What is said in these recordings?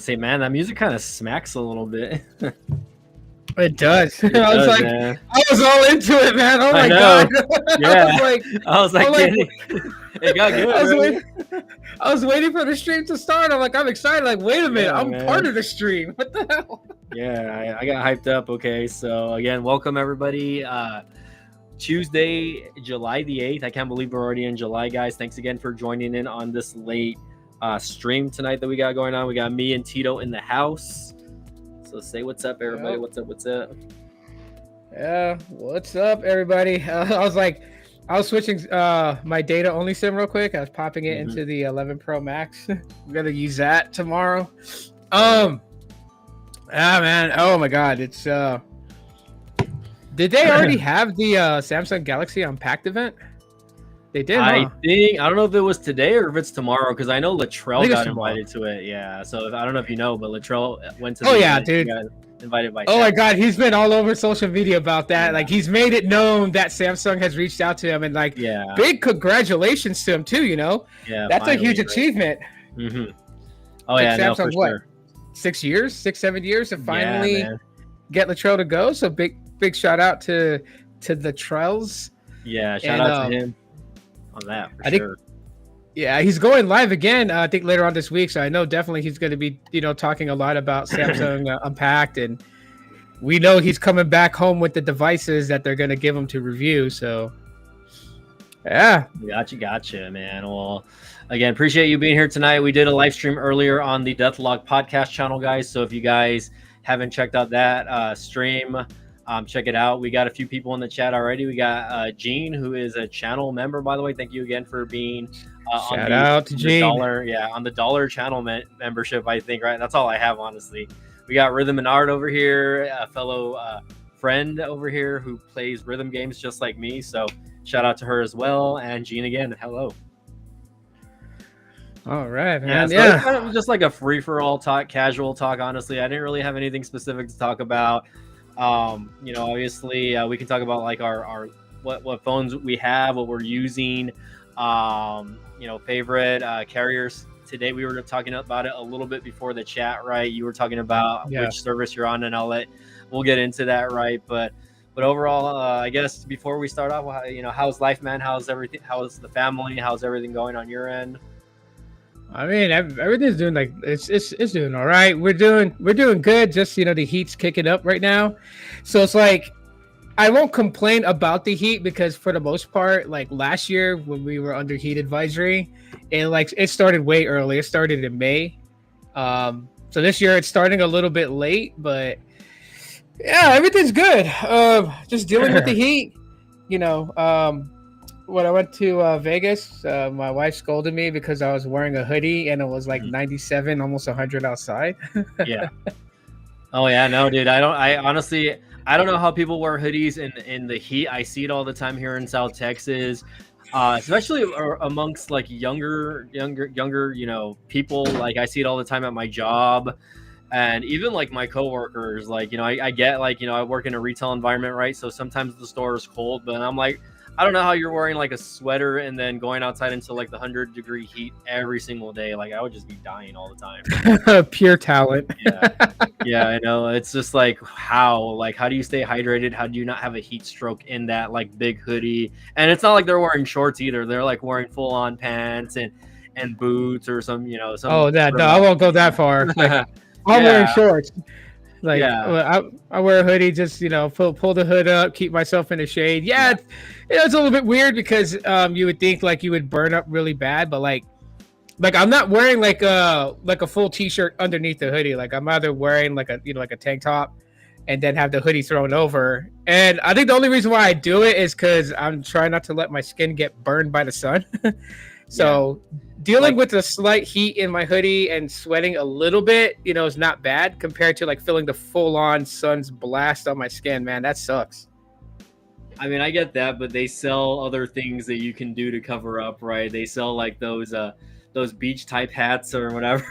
say, man, that music kind of smacks a little bit. It does. It I was does, like, man. I was all into it, man. Oh I my know. god. Yeah. I was like, It got good, I was bro. waiting. I was waiting for the stream to start. I'm like, I'm excited. Like, wait a minute, Yeah, I'm man. part of the stream. What the hell? Yeah, I got hyped up. Okay, so again, welcome everybody. Tuesday, July the 8th. I can't believe we're already in July, guys. Thanks again for joining in on this late stream tonight that we got going on. We got me and Tito in the house. So say what's up, everybody. Yep. What's up? What's up? Yeah, what's up, everybody? I was switching my data only sim real quick. I was popping it into the 11 Pro Max. I'm gonna use that tomorrow. Man. Oh my God, it's Did they already have the Samsung Galaxy Unpacked event? They did. I huh? think I don't know if it was today or if it's tomorrow because I know I Latrell think it's got tomorrow. invited to it. Yeah, so I don't know if you know, but Latrell went to. Oh, the yeah, event. He dude. got invited by. Oh my God, he's been all over social media about that. Yeah. Like, he's made it known that Samsung has reached out to him, and like, Yeah. big congratulations to him too. You know, Yeah, that's finally, a huge right? achievement. Mm-hmm. Oh Like yeah, no, Samsung, for what? sure. 6 years, 7 years to finally man. get Latrell to go. So big shout out to the Trells. Yeah, shout And, out to him on that for I think- sure. Yeah, he's going live again. I think later on this week. So I know definitely he's going to be, talking a lot about Samsung Unpacked, and we know he's coming back home with the devices that they're going to give him to review. So, yeah. Gotcha, man. Well, again, appreciate you being here tonight. We did a live stream earlier on the Deathlog podcast channel, guys. So if you guys haven't checked out that stream, check it out. We got a few people in the chat already. We got Gene, who is a channel member, by the way. Thank you again for being Shout out to Gene. on the dollar channel membership, I think, right? That's all I have, honestly. We got Rhythm and Art over here, a fellow friend over here who plays rhythm games just like me. So shout out to her as well. And Gene again, hello. All right, Yeah, man. so Yeah. it's kind of just like a free-for-all talk, casual talk, honestly. I didn't really have anything specific to talk about. Obviously, we can talk about like our what phones we have, what we're using, favorite carriers. Today we were talking about it a little bit before the chat, right? You were talking about which service you're on, and we'll get into that, right? But overall, I guess before we start off, how's life, man? How's everything? How's the family? How's everything going on your end? I mean, everything's doing like it's doing all right. We're doing good. Just the heat's kicking up right now, so it's like I won't complain about the heat because for the most part, like last year when we were under heat advisory, it started way early. It started in May, so this year it's starting a little bit late, but yeah, everything's good. Just dealing with the heat, When I went to Vegas, my wife scolded me because I was wearing a hoodie and it was like 97, almost 100 outside. Yeah. Oh yeah, no, dude. I honestly don't know how people wear hoodies in the heat. I see it all the time here in South Texas, especially amongst like younger, people. Like I see it all the time at my job, and even like my coworkers. Like I get like I work in a retail environment, right? So sometimes the store is cold, but I'm like, I don't know how you're wearing like a sweater and then going outside into like the 100-degree heat every single day. Like I would just be dying all the time. Pure talent. Yeah, I know. It's just like how do you stay hydrated? How do you not have a heat stroke in that like big hoodie? And it's not like they're wearing shorts either. They're like wearing full on pants and boots or some. Oh, no, I won't go that far. Like, I'm wearing shorts. Like I wear a hoodie, just pull the hood up, keep myself in the shade. Yeah. It's a little bit weird because you would think like you would burn up really bad, but like I'm not wearing like a full t-shirt underneath the hoodie. Like I'm either wearing like a like a tank top and then have the hoodie thrown over. And I think the only reason why I do it is because I'm trying not to let my skin get burned by the sun. So dealing with the slight heat in my hoodie and sweating a little bit, is not bad compared to like feeling the full-on sun's blast on my skin. Man, that sucks. I mean, I get that, but they sell other things that you can do to cover up, right? They sell like those those beach type hats or whatever.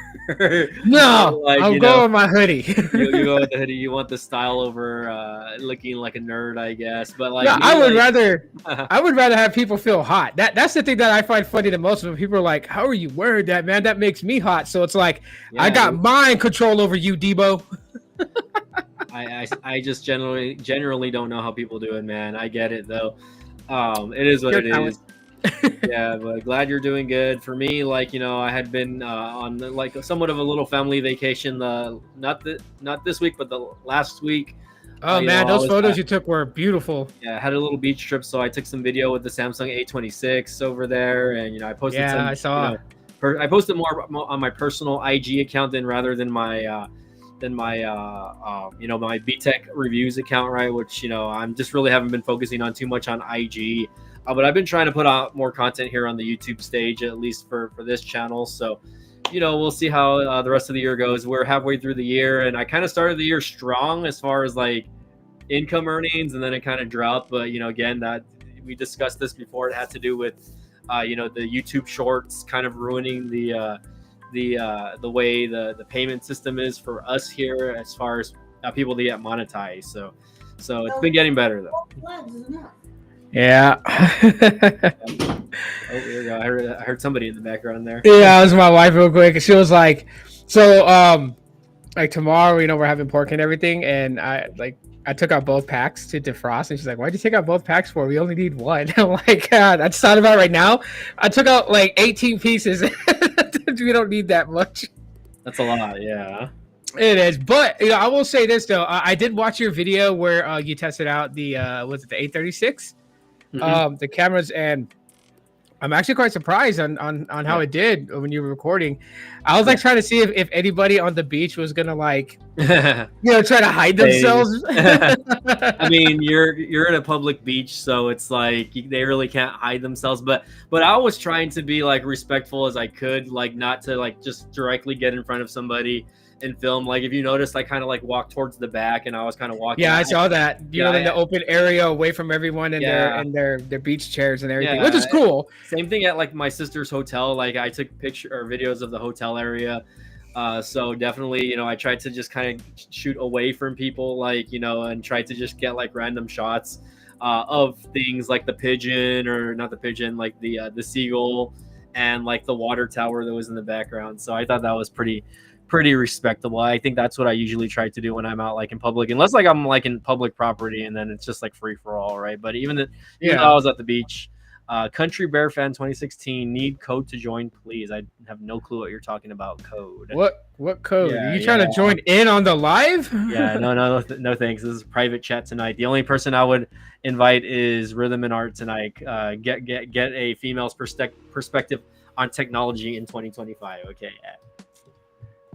No, like, I'll go with my hoodie. you go with the hoodie. You want the style over looking like a nerd, I guess. But like, No, me, I would like, rather have people feel hot. That's the thing that I find funny the most when people are like, "How are you wearing that, man? That makes me hot." So it's like, I got mind control over you, Debo. I just generally don't know how people do it, man. I get it though. It is what it is. Yeah, but glad you're doing good. For me, like, I had been on like somewhat of a little family vacation. Not this week, but the last week. Oh man, those photos you took were beautiful. Yeah, I had a little beach trip, so I took some video with the Samsung A26 over there, and I posted. Yeah, I saw. I posted more on my personal IG account rather than my my VTech reviews account, right? Which I'm just really haven't been focusing on too much on IG. But I've been trying to put out more content here on the YouTube stage, at least for this channel. So, we'll see how the rest of the year goes. We're halfway through the year, and I kind of started the year strong as far as like income earnings, and then it kind of dropped. But again, that we discussed this before. It had to do with the YouTube Shorts kind of ruining the way the payment system is for us here as far as people to get monetized. So it's been getting better though. Yeah. Oh, there you go. I heard somebody in the background there. Yeah, it was my wife real quick. She was like, so like tomorrow, we're having pork and everything, and I took out both packs to defrost, and she's like, "Why'd you take out both packs for? We only need one." I'm like, God, I just thought about it right now. I took out like 18 pieces. We don't need that much. That's a lot, yeah. It is, but I will say this though. I did watch your video where you tested out the was it the 836, the cameras, and I'm actually quite surprised on how it did when you were recording. I was like trying to see if anybody on the beach was gonna like try to hide themselves. I mean, you're at a public beach, so it's like they really can't hide themselves. But I was trying to be like respectful as I could, like not to like just directly get in front of somebody and film. Like if you noticed, I kind of like walked towards the back, and I was kind of walking. Yeah, I saw that. In the open area, away from everyone and their beach chairs and everything, which is cool. Same thing at like my sister's hotel. Like I took picture or videos of the hotel area. So definitely, I tried to just kind of shoot away from people, like and try to just get like random shots of things like the pigeon, or not the pigeon, like the seagull, and like the water tower that was in the background. So I thought that was pretty respectable. I think that's what I usually try to do when I'm out like in public, unless like I'm like in public property, and then it's just like free for all, right? But even though I was at the beach, Country Bear Fan 2016, need code to join, please. I have no clue what you're talking about. Code. What code? Are you trying to join in on the live? Yeah, no, thanks. This is a private chat tonight. The only person I would invite is Rhythm and Art tonight. Get a female's perspective on technology in 2025. Okay.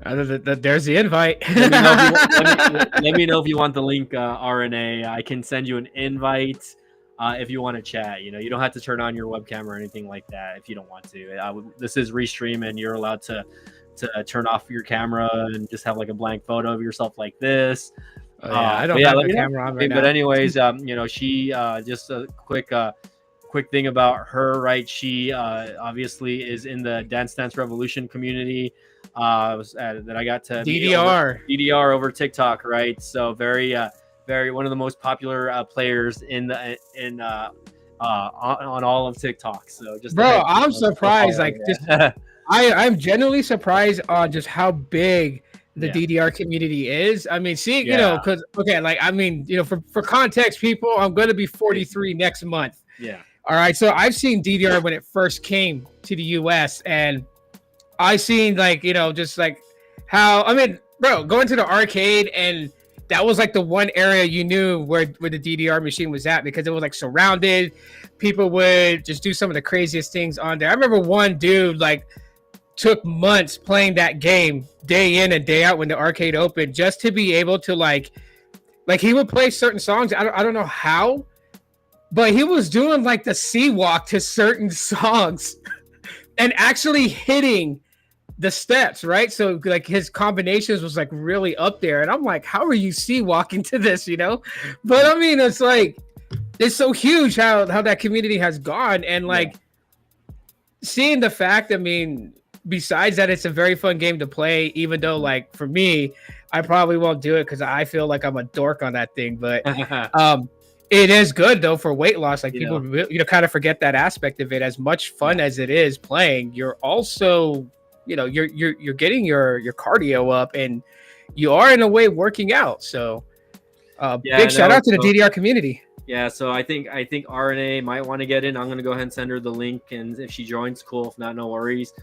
There's the invite. Let me know if you want the link, RNA. I can send you an invite if you want to chat. You don't have to turn on your webcam or anything like that if you don't want to. This is Restream, and you're allowed to turn off your camera and just have like a blank photo of yourself like this. I don't have the camera on right now. But anyways, she just a quick thing about her, right? She obviously is in the Dance Revolution community. That I got to DDR over TikTok, right? So very one of the most popular players on all of TikTok. So just I'm surprised. Like just I'm genuinely surprised on just how big the DDR community is. I mean, seeing because for context, people, I'm going to be 43 next month. Yeah. All right. So I've seen DDR when it first came to the US, and I seen just like how, going to the arcade, and that was like the one area you knew where the DDR machine was at, because it was like surrounded. People would just do some of the craziest things on there. I remember one dude like took months playing that game day in and day out when the arcade opened, just to be able to like he would play certain songs. I don't know how, but he was doing like the sea walk to certain songs and actually hitting the steps, right? So like his combinations was like really up there, and I'm like, how are you sea walking to this, But I mean, it's like it's so huge how that community has gone, and like seeing the fact, I mean, besides that, it's a very fun game to play. Even though, like for me, I probably won't do it because I feel like I'm a dork on that thing. But it is good though for weight loss. Like people, kind of forget that aspect of it. As much fun as it is playing, you're also, you're getting your cardio up, and you are in a way working out. So, big shout out to the DDR community. Yeah, so I think RNA might want to get in. I'm gonna go ahead and send her the link, and if she joins, cool. If not, no worries.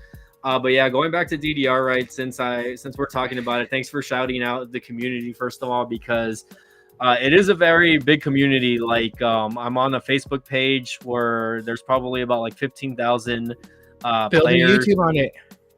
But yeah, going back to DDR, right? Since we're talking about it, thanks for shouting out the community first of all, because it is a very big community. Like I'm on a Facebook page where there's probably about like 15,000 players. YouTube on it.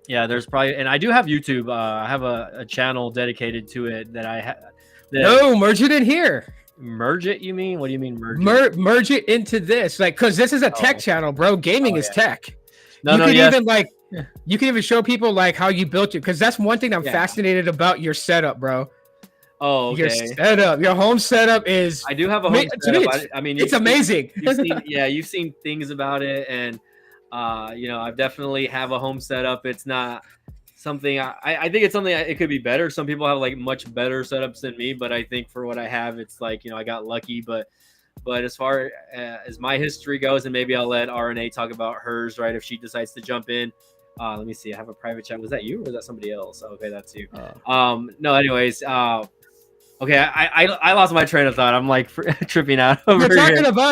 Yeah, there's probably, and I do have YouTube. I have a channel dedicated to it that I have. No, merge it in here. Merge it? You mean? What do you mean merge? Merge it into this, like, because this is a tech channel, bro. Gaming is tech. You can even show people like how you built it, because that's one thing I'm fascinated about your setup, bro. Oh, okay. Your setup, your home setup is. I do have a home setup. It's amazing. You've seen things about it, and I definitely have a home setup. It's not something I think it's something it could be better. Some people have like much better setups than me, but I think for what I have, it's like I got lucky. But as far as my history goes, and maybe I'll let RNA talk about hers, right? If she decides to jump in. Let me see. I have a private chat. Was that you or was that somebody else? Okay, that's you. No, anyways. Okay, I lost my train of thought. I'm like tripping out over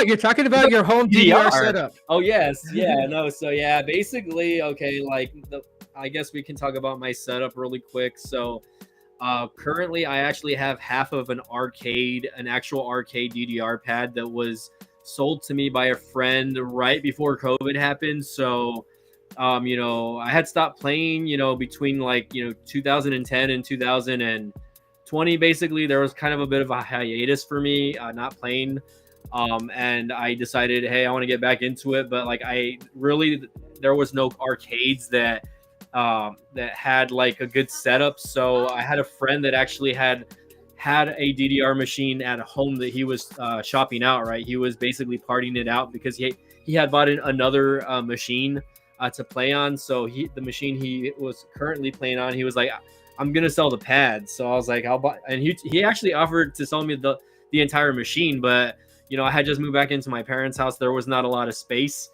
You're talking about your home DDR setup. Oh yes, yeah, no. So yeah, basically, okay, like I guess we can talk about my setup really quick. So currently, I actually have half of an actual arcade DDR pad that was sold to me by a friend right before COVID happened. So I had stopped playing, between 2010 and 2020. Basically, there was kind of a bit of a hiatus for me, not playing. And I decided, hey, I want to get back into it. But there was no arcades that had like a good setup. So I had a friend that actually had a DDR machine at home that he was shopping out, right? He was basically partying it out because he had bought another machine to play on. So the machine he was currently playing on, he was like, I'm gonna sell the pads. So I was like, I'll buy, and he actually offered to sell me the entire machine, but I had just moved back into my parents' house. There was not a lot of space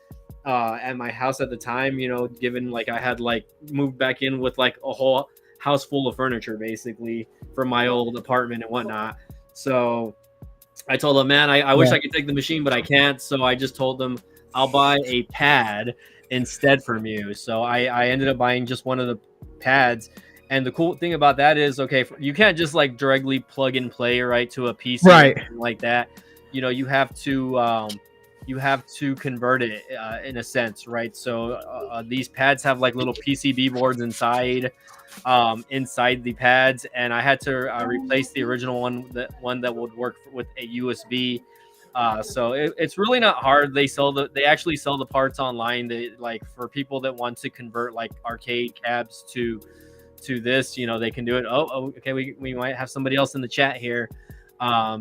at my house at the time, given like I had like moved back in with like a whole house full of furniture basically from my old apartment and whatnot. So I told him, man, I wish I could take the machine, but I can't. So I just told them I'll buy a pad instead from you. So I ended up buying just one of the pads. And the cool thing about that is, okay, you can't just like directly plug and play right to a PC, right, like that. You have to convert it in a sense, right? So these pads have like little PCB boards inside the pads, and I had to replace the original one that would work with a USB. So it's really not hard. They actually sell the parts online. Like for people that want to convert like arcade cabs to this, they can do it. Okay, we might have somebody else in the chat here.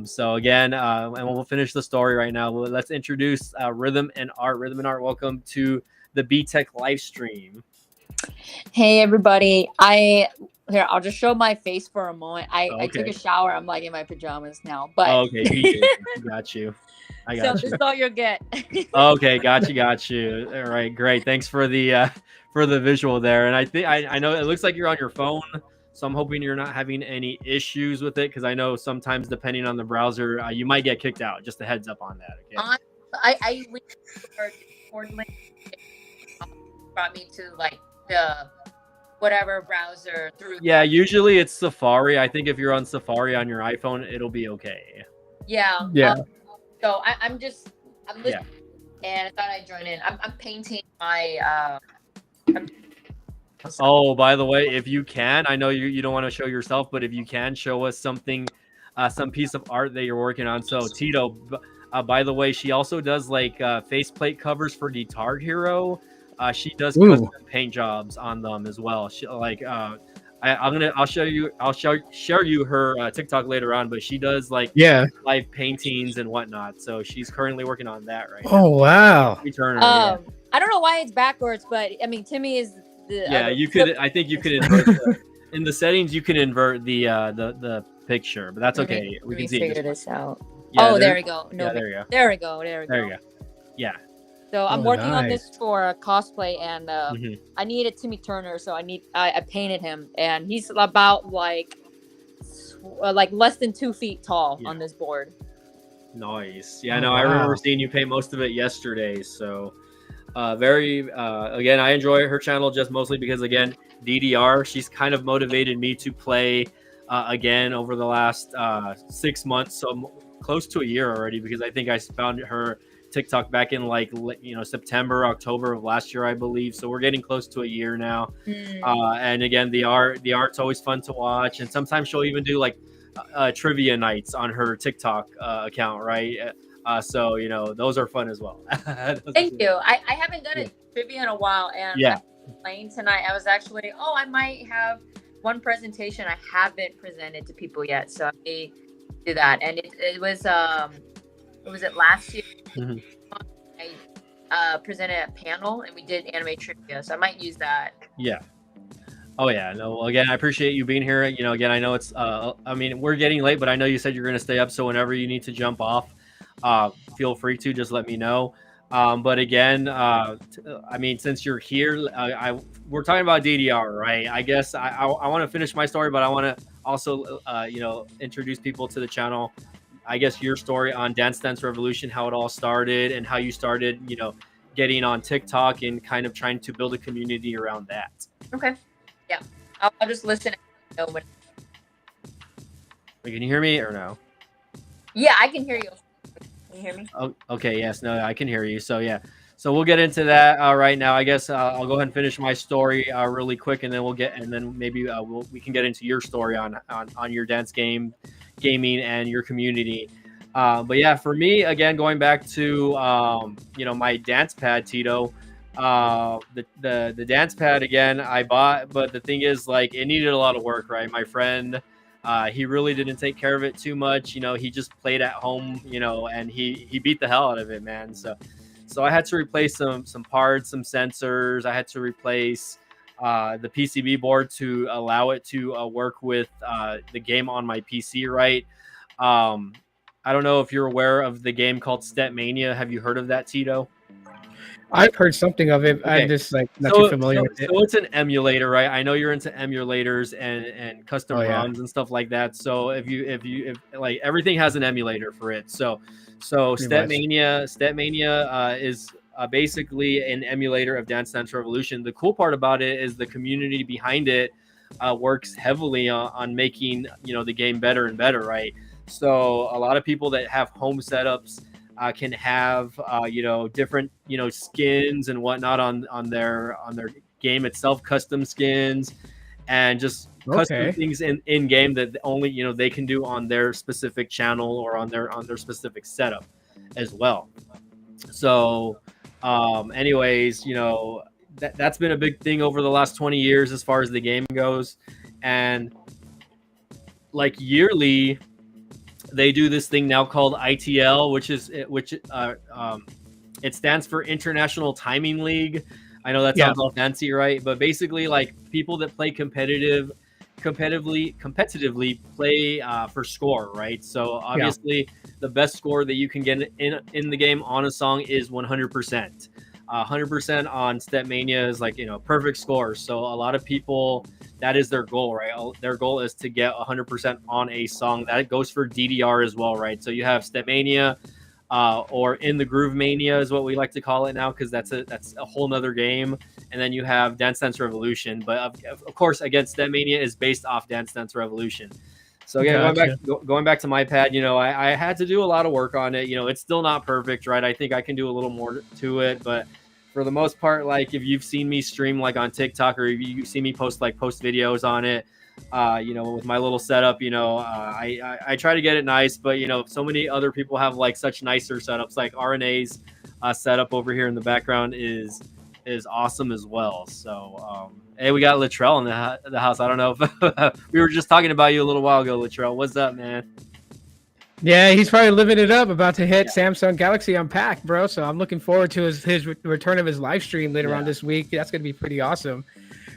So again, and we'll finish the story right now. Let's introduce Rhythm and Art. Rhythm and Art, welcome to the B-Tech live stream. Hey everybody. I'll just show my face for a moment. I took a shower. I'm like in my pajamas now. But okay, got you. I got you. So just all you'll get. Okay, got you. All right, great. Thanks for the visual there. And I think I know it looks like you're on your phone, so I'm hoping you're not having any issues with it, because I know sometimes depending on the browser, you might get kicked out. Just a heads up on that. Okay. I brought me to like the whatever browser through. Yeah, usually it's Safari. I think if you're on Safari on your iPhone, it'll be okay. Yeah. Yeah. So I'm listening, and I thought I'd join in. I'm painting my. Oh, by the way, if you can, I know you don't want to show yourself, but if you can show us something, some piece of art that you're working on. So Tito, by the way, she also does like faceplate covers for Guitar Hero. She does custom paint jobs on them as well. She I'll share you her TikTok later on, but she does like live paintings and whatnot. So she's currently working on that right now. Oh wow! I don't know why it's backwards, but I mean Timmy is Yeah, you could. I think you could invert in the settings. You can invert the picture, but that's okay. We can see figure it. this out. Yeah, there we go. No, yeah, there you go. There we go. There we go. There you go. Yeah. So I'm working on nice. this for a cosplay, and I needed Timmy Turner, so I painted him, and he's about like less than 2 feet tall on this board. Nice. Yeah, no, I remember seeing you paint most of it yesterday. So again, I enjoy her channel just mostly because, again, DDR, she's kind of motivated me to play again over the last 6 months, so close to a year already, because I think I found her TikTok back in September, October of last year, I believe. So we're getting close to a year now. And again, the art's always fun to watch, and sometimes she'll even do like trivia nights on her TikTok account, right? So those are fun as well. Thank you. I haven't done a trivia in a while, and playing tonight. I was actually I might have one presentation I haven't presented to people yet, so I may do that. And it was last year? I presented a panel and we did anime trivia, so I might use that. Yeah. Oh yeah, no. Again, I appreciate you being here. Again, I know it's. I mean, we're getting late, but I know you said you're going to stay up. So whenever you need to jump off, feel free to just let me know. But again, I mean, since you're here, we're talking about DDR, right? I guess I want to finish my story, but I want to also, introduce people to the channel. I guess your story on Dance Dance Revolution, how it all started, and how you started, getting on TikTok and kind of trying to build a community around that. Okay. Yeah, I'll just listen. Can you hear me or no? Yeah, I can hear you. Can you hear me? Oh, okay. Yes. No, I can hear you. So yeah. So we'll get into that right now. I guess I'll go ahead and finish my story really quick, and then maybe we can get into your story on your dance gaming and your community. But yeah, for me, again, going back to my dance pad, Tito. The dance pad, again, I bought, but the thing is, like, it needed a lot of work, right? My friend, he really didn't take care of it too much. He just played at home, and he beat the hell out of it, man. So I had to replace some parts, some sensors. I had to replace the PCB board to allow it to work with the game on my PC, right? I don't know if you're aware of the game called Step Mania. Have you heard of that, Tito? I've heard something of it. Okay. I'm just not too familiar with it. So it's an emulator, right? I know you're into emulators and custom ROMs and stuff like that. So if like, everything has an emulator for it. So Step Mania is basically an emulator of Dance Dance Revolution. The cool part about it is the community behind it works heavily on making the game better and better, right? So a lot of people that have home setups can have different skins and whatnot on their game itself, custom skins, and just custom things in game that only they can do on their specific channel or on their specific setup as well. So anyways, that's been a big thing over the last 20 years as far as the game goes. And like yearly, they do this thing now called ITL, which it stands for International Timing League. I know that sounds all fancy, right? But basically, like, people that play competitively play for score, right? So obviously, the best score that you can get in the game on a song is 100%. 100% on Step Mania is like perfect score. So a lot of people, that is their goal, right? Their goal is to get 100% on a song. That goes for DDR as well, right? So you have Step Mania, or In the Groove Mania is what we like to call it now, because that's a whole nother game. And then you have Dance Dance Revolution, but of course, again, Step Mania is based off Dance Dance Revolution. So again, going back to my pad, I had to do a lot of work on it. It's still not perfect, right? I think I can do a little more to it, but for the most part, like, if you've seen me stream like on TikTok, or if you see me post videos on it, with my little setup, I try to get it nice, but so many other people have like such nicer setups. Like RNA's setup over here in the background is awesome as well. So hey, we got Latrell in the house. I don't know if we were just talking about you a little while ago, Latrell. What's up, man? Yeah, he's probably living it up. About to hit Samsung Galaxy Unpacked, bro. So I'm looking forward to his return of his live stream later on this week. That's gonna be pretty awesome.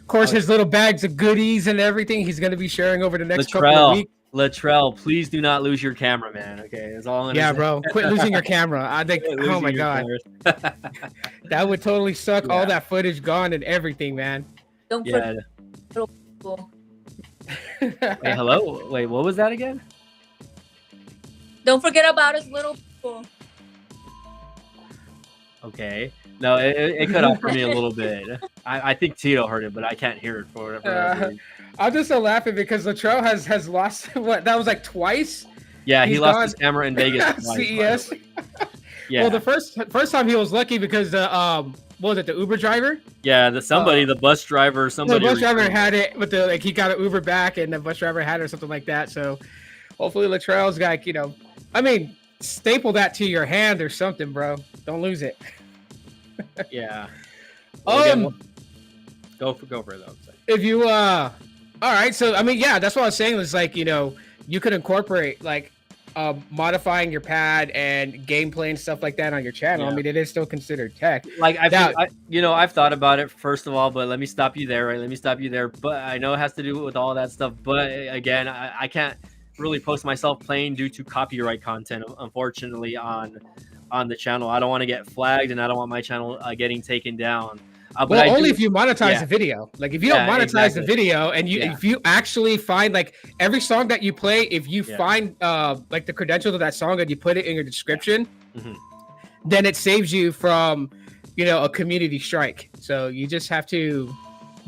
Of course, his little bags of goodies and everything he's going to be sharing over the next couple of weeks. Latrell, please do not lose your camera, man. Okay, that's all I'm gonna say. Bro, quit losing your camera. I think, oh my god, that would totally suck. All that footage gone and everything, man. Don't forget. Wait, hello? Wait, what was that again? Don't forget about us little people. Okay. No, it cut off for me a little bit. I think Tito heard it, but I can't hear it for whatever reason. I'm just so laughing because Latrell has lost what that was like twice. Yeah, he lost his camera in Vegas twice, CES. Yeah. Well, the first time he was lucky because what was it, the Uber driver? Yeah, the bus driver, somebody. The bus driver had it, but he got an Uber back, and the bus driver had it or something like that. So hopefully Latrell's got, staple that to your hand or something, bro. Don't lose it. Yeah. Go for it though. If you all right, so that's what I was saying was you could incorporate modifying your pad and gameplay and stuff like that on your channel. Yeah. It is still considered tech. I've thought about it first of all, but let me stop you there, right? Let me stop you there. But I know it has to do with all that stuff. But again, I can't really post myself playing due to copyright content, unfortunately, on the channel. I don't want to get flagged, and I don't want my channel getting taken down. But only if you monetize the video. Like if you don't monetize the video, and if you actually find every song that you play, if you find the credentials of that song and you put it in your description, then it saves you from a community strike. So you just have to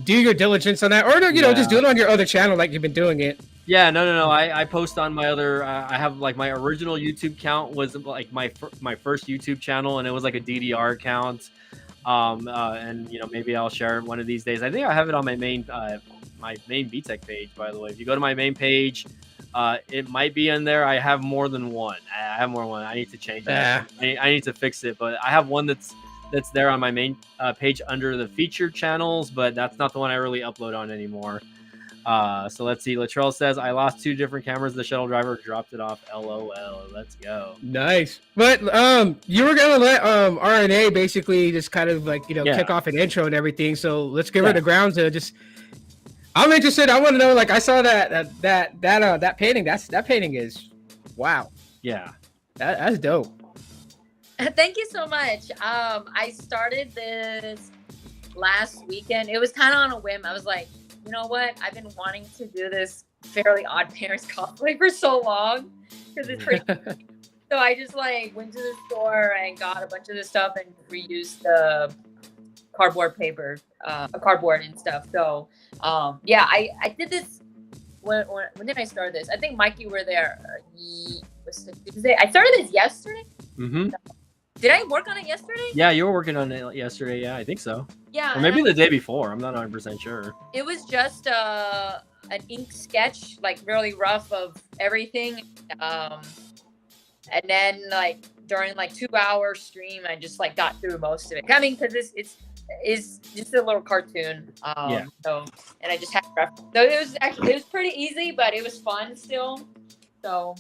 do your diligence on that, or just do it on your other channel like you've been doing it. Yeah, no. I post on my other. I have my original YouTube account was my first YouTube channel, and it was a DDR account. And maybe I'll share it one of these days. I think I have it on my main VTech page, by the way. If you go to my main page, it might be in there. I have more than one. I need to change that. I need to fix it, but I have one that's there on my main page under the featured channels, but that's not the one I really upload on anymore. So let's see. Latrell says, I lost 2 different cameras. The shuttle driver dropped it off. LOL. Let's go. Nice. But you were going to let RNA basically just kind of kick off an intro and everything. So let's give her the ground to just. I'm interested. I want to know, I saw that painting. That painting is wow. Yeah. That's dope. Thank you so much. I started this last weekend. It was kind of on a whim. I was like, you know what? I've been wanting to do this Fairly Odd Parents cosplay for so long because it's pretty. So I just went to the store and got a bunch of the stuff and reused the cardboard paper, cardboard and stuff. So I did this. When did I start this? I think Mike, you were there. Tuesday. I started this yesterday. Mm-hmm. Did I work on it yesterday? Yeah, you were working on it yesterday. Yeah, I think so. Yeah. Or maybe the day before. I'm not 100% sure. It was just an ink sketch, really rough of everything. And then during 2-hour stream, I just got through most of it. I mean, because it's just a little cartoon. So, and I just had reference. So it was pretty easy, but it was fun still. So,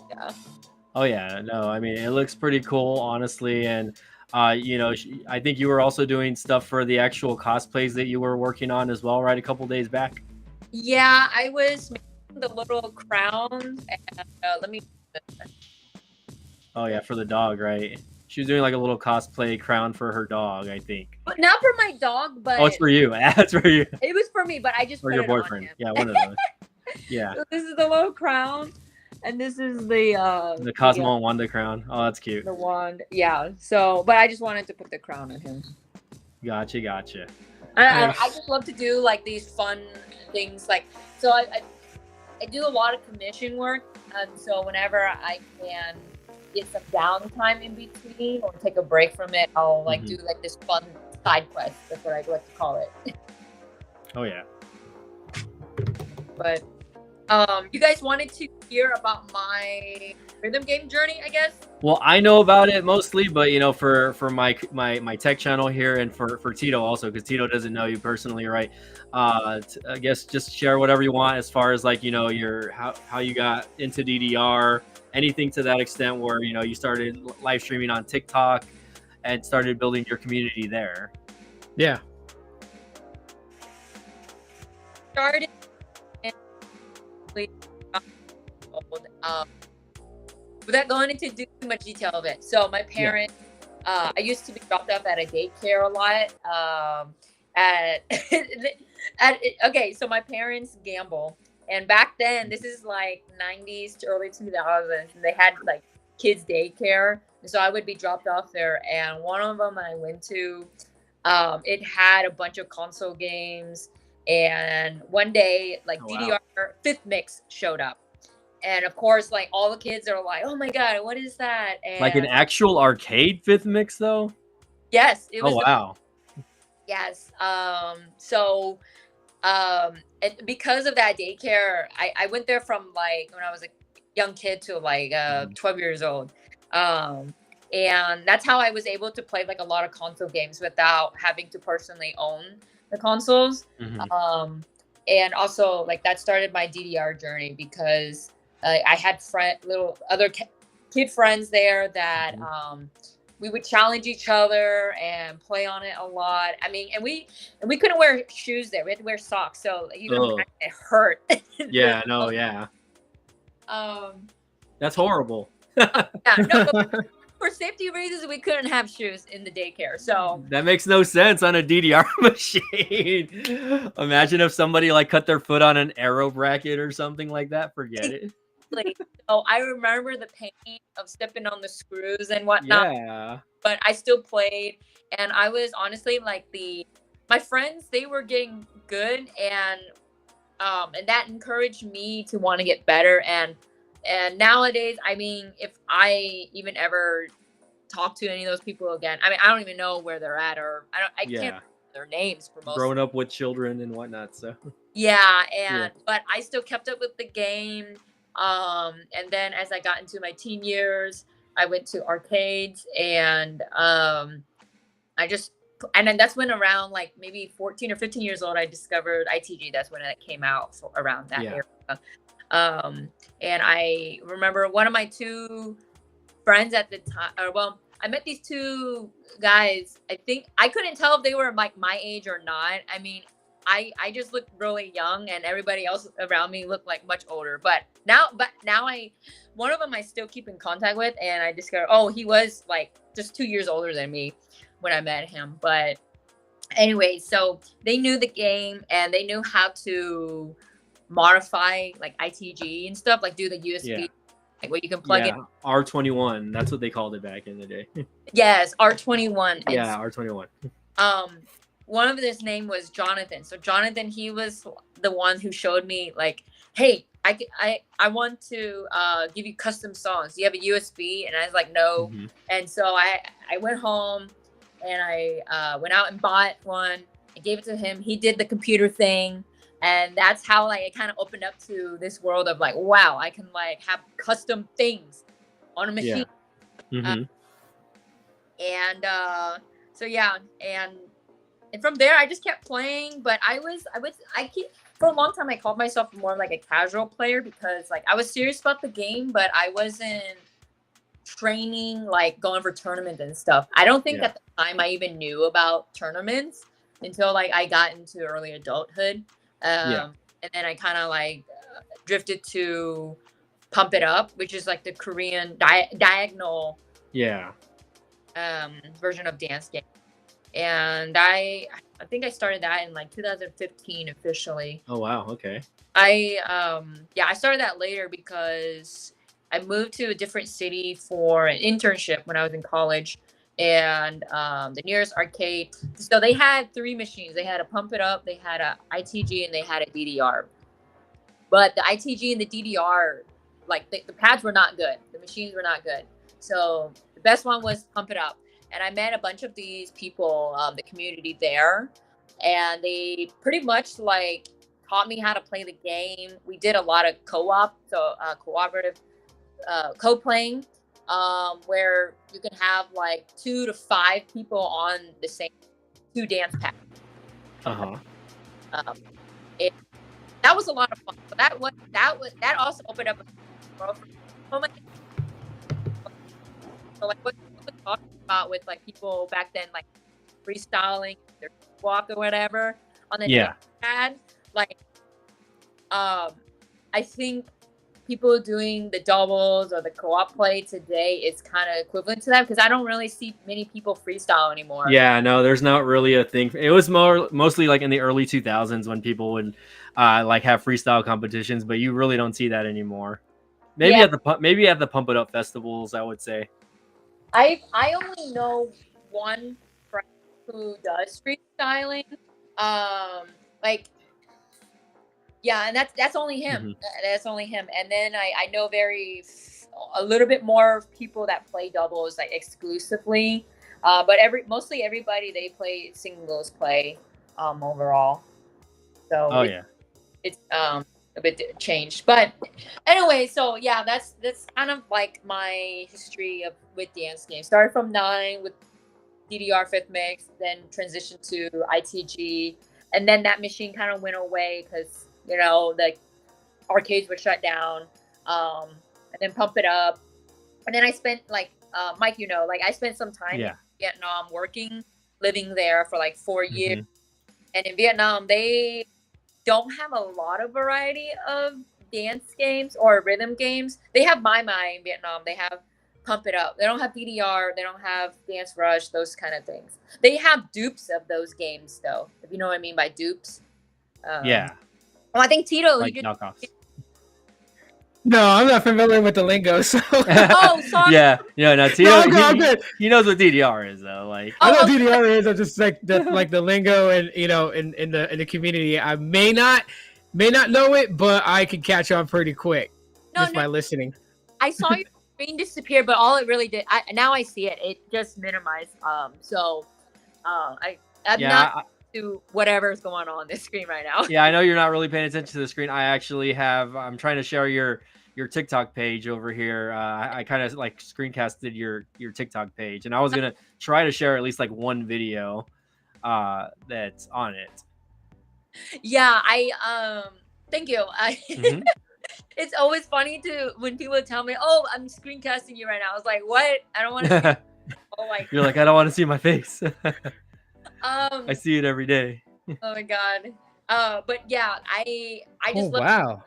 yeah. Oh yeah, no, it looks pretty cool, honestly, and I think you were also doing stuff for the actual cosplays that you were working on as well, right? A couple days back. Yeah, I was making the little crown, and let me. Oh yeah, for the dog, right? She was doing a little cosplay crown for her dog, I think. But not for my dog, but it's for you. That's for you. It was for me, but I just for put your it boyfriend. On him. Yeah, one of those. Yeah. So this is the little crown. And this is the Cosmo and Wanda crown. Oh, that's cute. The wand, yeah. So, but I just wanted to put the crown on him. Gotcha. I just love to do these fun things. So I do a lot of commission work, and so whenever I can get some downtime in between or take a break from it, I'll do this fun side quest. That's what I like to call it. Oh yeah. But you guys wanted to hear about my rhythm game journey, I guess? Well, I know about it mostly, but for my tech channel here and for Tito also, because Tito doesn't know you personally, right? I guess just share whatever you want as far as your how you got into DDR, anything to that extent where you started live streaming on TikTok and started building your community there. Yeah. started in without going into too much detail of it. So my parents, I used to be dropped off at a daycare a lot. Okay, so my parents gamble, and back then, this is like 90s to early 2000s, and they had like kids daycare, and so I would be dropped off there. And one of them I went to, it had a bunch of console games, and one day like DDR Fifth Mix showed up. And of course, like all the kids are like, "Oh my god, what is that?" And like an actual arcade Fifth Mix, though. Yes, it was. Oh wow. Yes. And because of that daycare, I went there from like when I was a young kid to like 12 years old. And that's how I was able to play like a lot of console games without having to personally own the consoles. And also like that started my DDR journey because I had little other kid friends there that we would challenge each other and play on it a lot. I mean, and we couldn't wear shoes there. We had to wear socks. So even it hurt. Yeah, no, yeah. That's horrible. Yeah, no, for safety reasons, we couldn't have shoes in the daycare. So that makes no sense on a DDR machine. Imagine if somebody like cut their foot on an arrow bracket or something like that. Forget it. So I remember the pain of stepping on the screws and whatnot. Yeah. But I still played, and I was honestly like my friends, they were getting good, and that encouraged me to want to get better. And nowadays, I mean, if I even ever talk to any of those people again, I mean, I don't even know where they're at, or I can't remember their names for most. Growing up with children and whatnot, so. Yeah, but I still kept up with the game. And then as I got into my teen years, I went to arcades, and then that's when around like maybe 14 or 15 years old, I discovered ITG. That's when it came out around that era. And I remember one of my two friends at the time, I met these two guys. I think I couldn't tell if they were like my age or not. I mean, I just looked really young, and everybody else around me looked like much older. But now one of them I still keep in contact with, and I discovered, he was like just 2 years older than me when I met him. But anyway, so they knew the game, and they knew how to modify like ITG and stuff, like do the USB, like where you can plug in. R21, that's what they called it back in the day. Yes, R21. Yeah, R21. One of his name was Jonathan. So Jonathan, he was the one who showed me like, hey, I want to give you custom songs. Do you have a USB? And I was like, no. And so I went home, and I went out and bought one. I gave it to him. He did the computer thing. And that's how like it kind of opened up to this world of like, wow, I can like have custom things on a machine. So yeah, and from there I just kept playing. But I for a long time I called myself more like a casual player, because like I was serious about the game, but I wasn't training, like going for tournaments and stuff. I don't think at the time I even knew about tournaments until like I got into early adulthood. And then I kind of like drifted to Pump It Up, which is like the Korean diagonal version of dance game. And I think I started that in like 2015 officially. Oh wow, okay. I started that later because I moved to a different city for an internship when I was in college. And the nearest arcade, so they had 3 machines. They had a Pump It Up, they had a ITG, and they had a DDR. But the ITG and the DDR, like the pads were not good. The machines were not good. So the best one was Pump It Up. And I met a bunch of these people, the community there, and they pretty much like taught me how to play the game. We did a lot of co-op, so cooperative co-playing. Where you can have like 2 to 5 people on the same 2 dance pads. That was a lot of fun. So that also opened up a world for so many. So like what I was talking about with like people back then, like freestyling their walk or whatever on the dance pad, like I think people doing the doubles or the co-op play today is kind of equivalent to that, because I don't really see many people freestyle anymore. Yeah, no, there's not really a thing. It was mostly like in the early 2000s when people would like have freestyle competitions, but you really don't see that anymore. Maybe at the Pump It Up festivals, I would say. I only know one friend who does freestyling. Like, yeah, and that's only him. Mm-hmm. That's only him. And then I know a little bit more people that play doubles like exclusively. But mostly everybody, they play singles play overall. So it's a bit changed. But anyway, so yeah, that's kind of like my history with dance games. Started from 9 with DDR 5th mix, then transitioned to ITG, and then that machine kind of went away because the arcades were shut down. And then Pump It Up, and then I spent like Mike, I spent some time in Vietnam living there for like 4 years. And in Vietnam, they don't have a lot of variety of dance games or rhythm games. They have Mai Mai in Vietnam. They have Pump It Up. They don't have DDR. They don't have Dance Rush, those kind of things. They have dupes of those games, though, if you know what I mean by dupes. Yeah. Well, I think Tito, like knockoffs. No, I'm not familiar with the lingo. So. Oh, sorry. Yeah, no, Tito. No, he knows what DDR is, though. Like, I know what DDR is. I'm just like the lingo, and in the community, I may not know it, but I can catch on pretty quick by listening. I saw your screen disappear, but all it really did, now I see it. It just minimized. I'm not to whatever's going on this screen right now. Yeah, I know you're not really paying attention to the screen. I actually I'm trying to share your TikTok page over here. I kind of like screencasted your TikTok page, and I was gonna try to share at least like one video that's on it. Yeah, thank you. It's always funny when people tell me, "Oh, I'm screencasting you right now." I was like, "What? I don't want to." Oh my! You're like, I don't want to see my face. I see it every day. Oh my god. But yeah, I just love. Wow.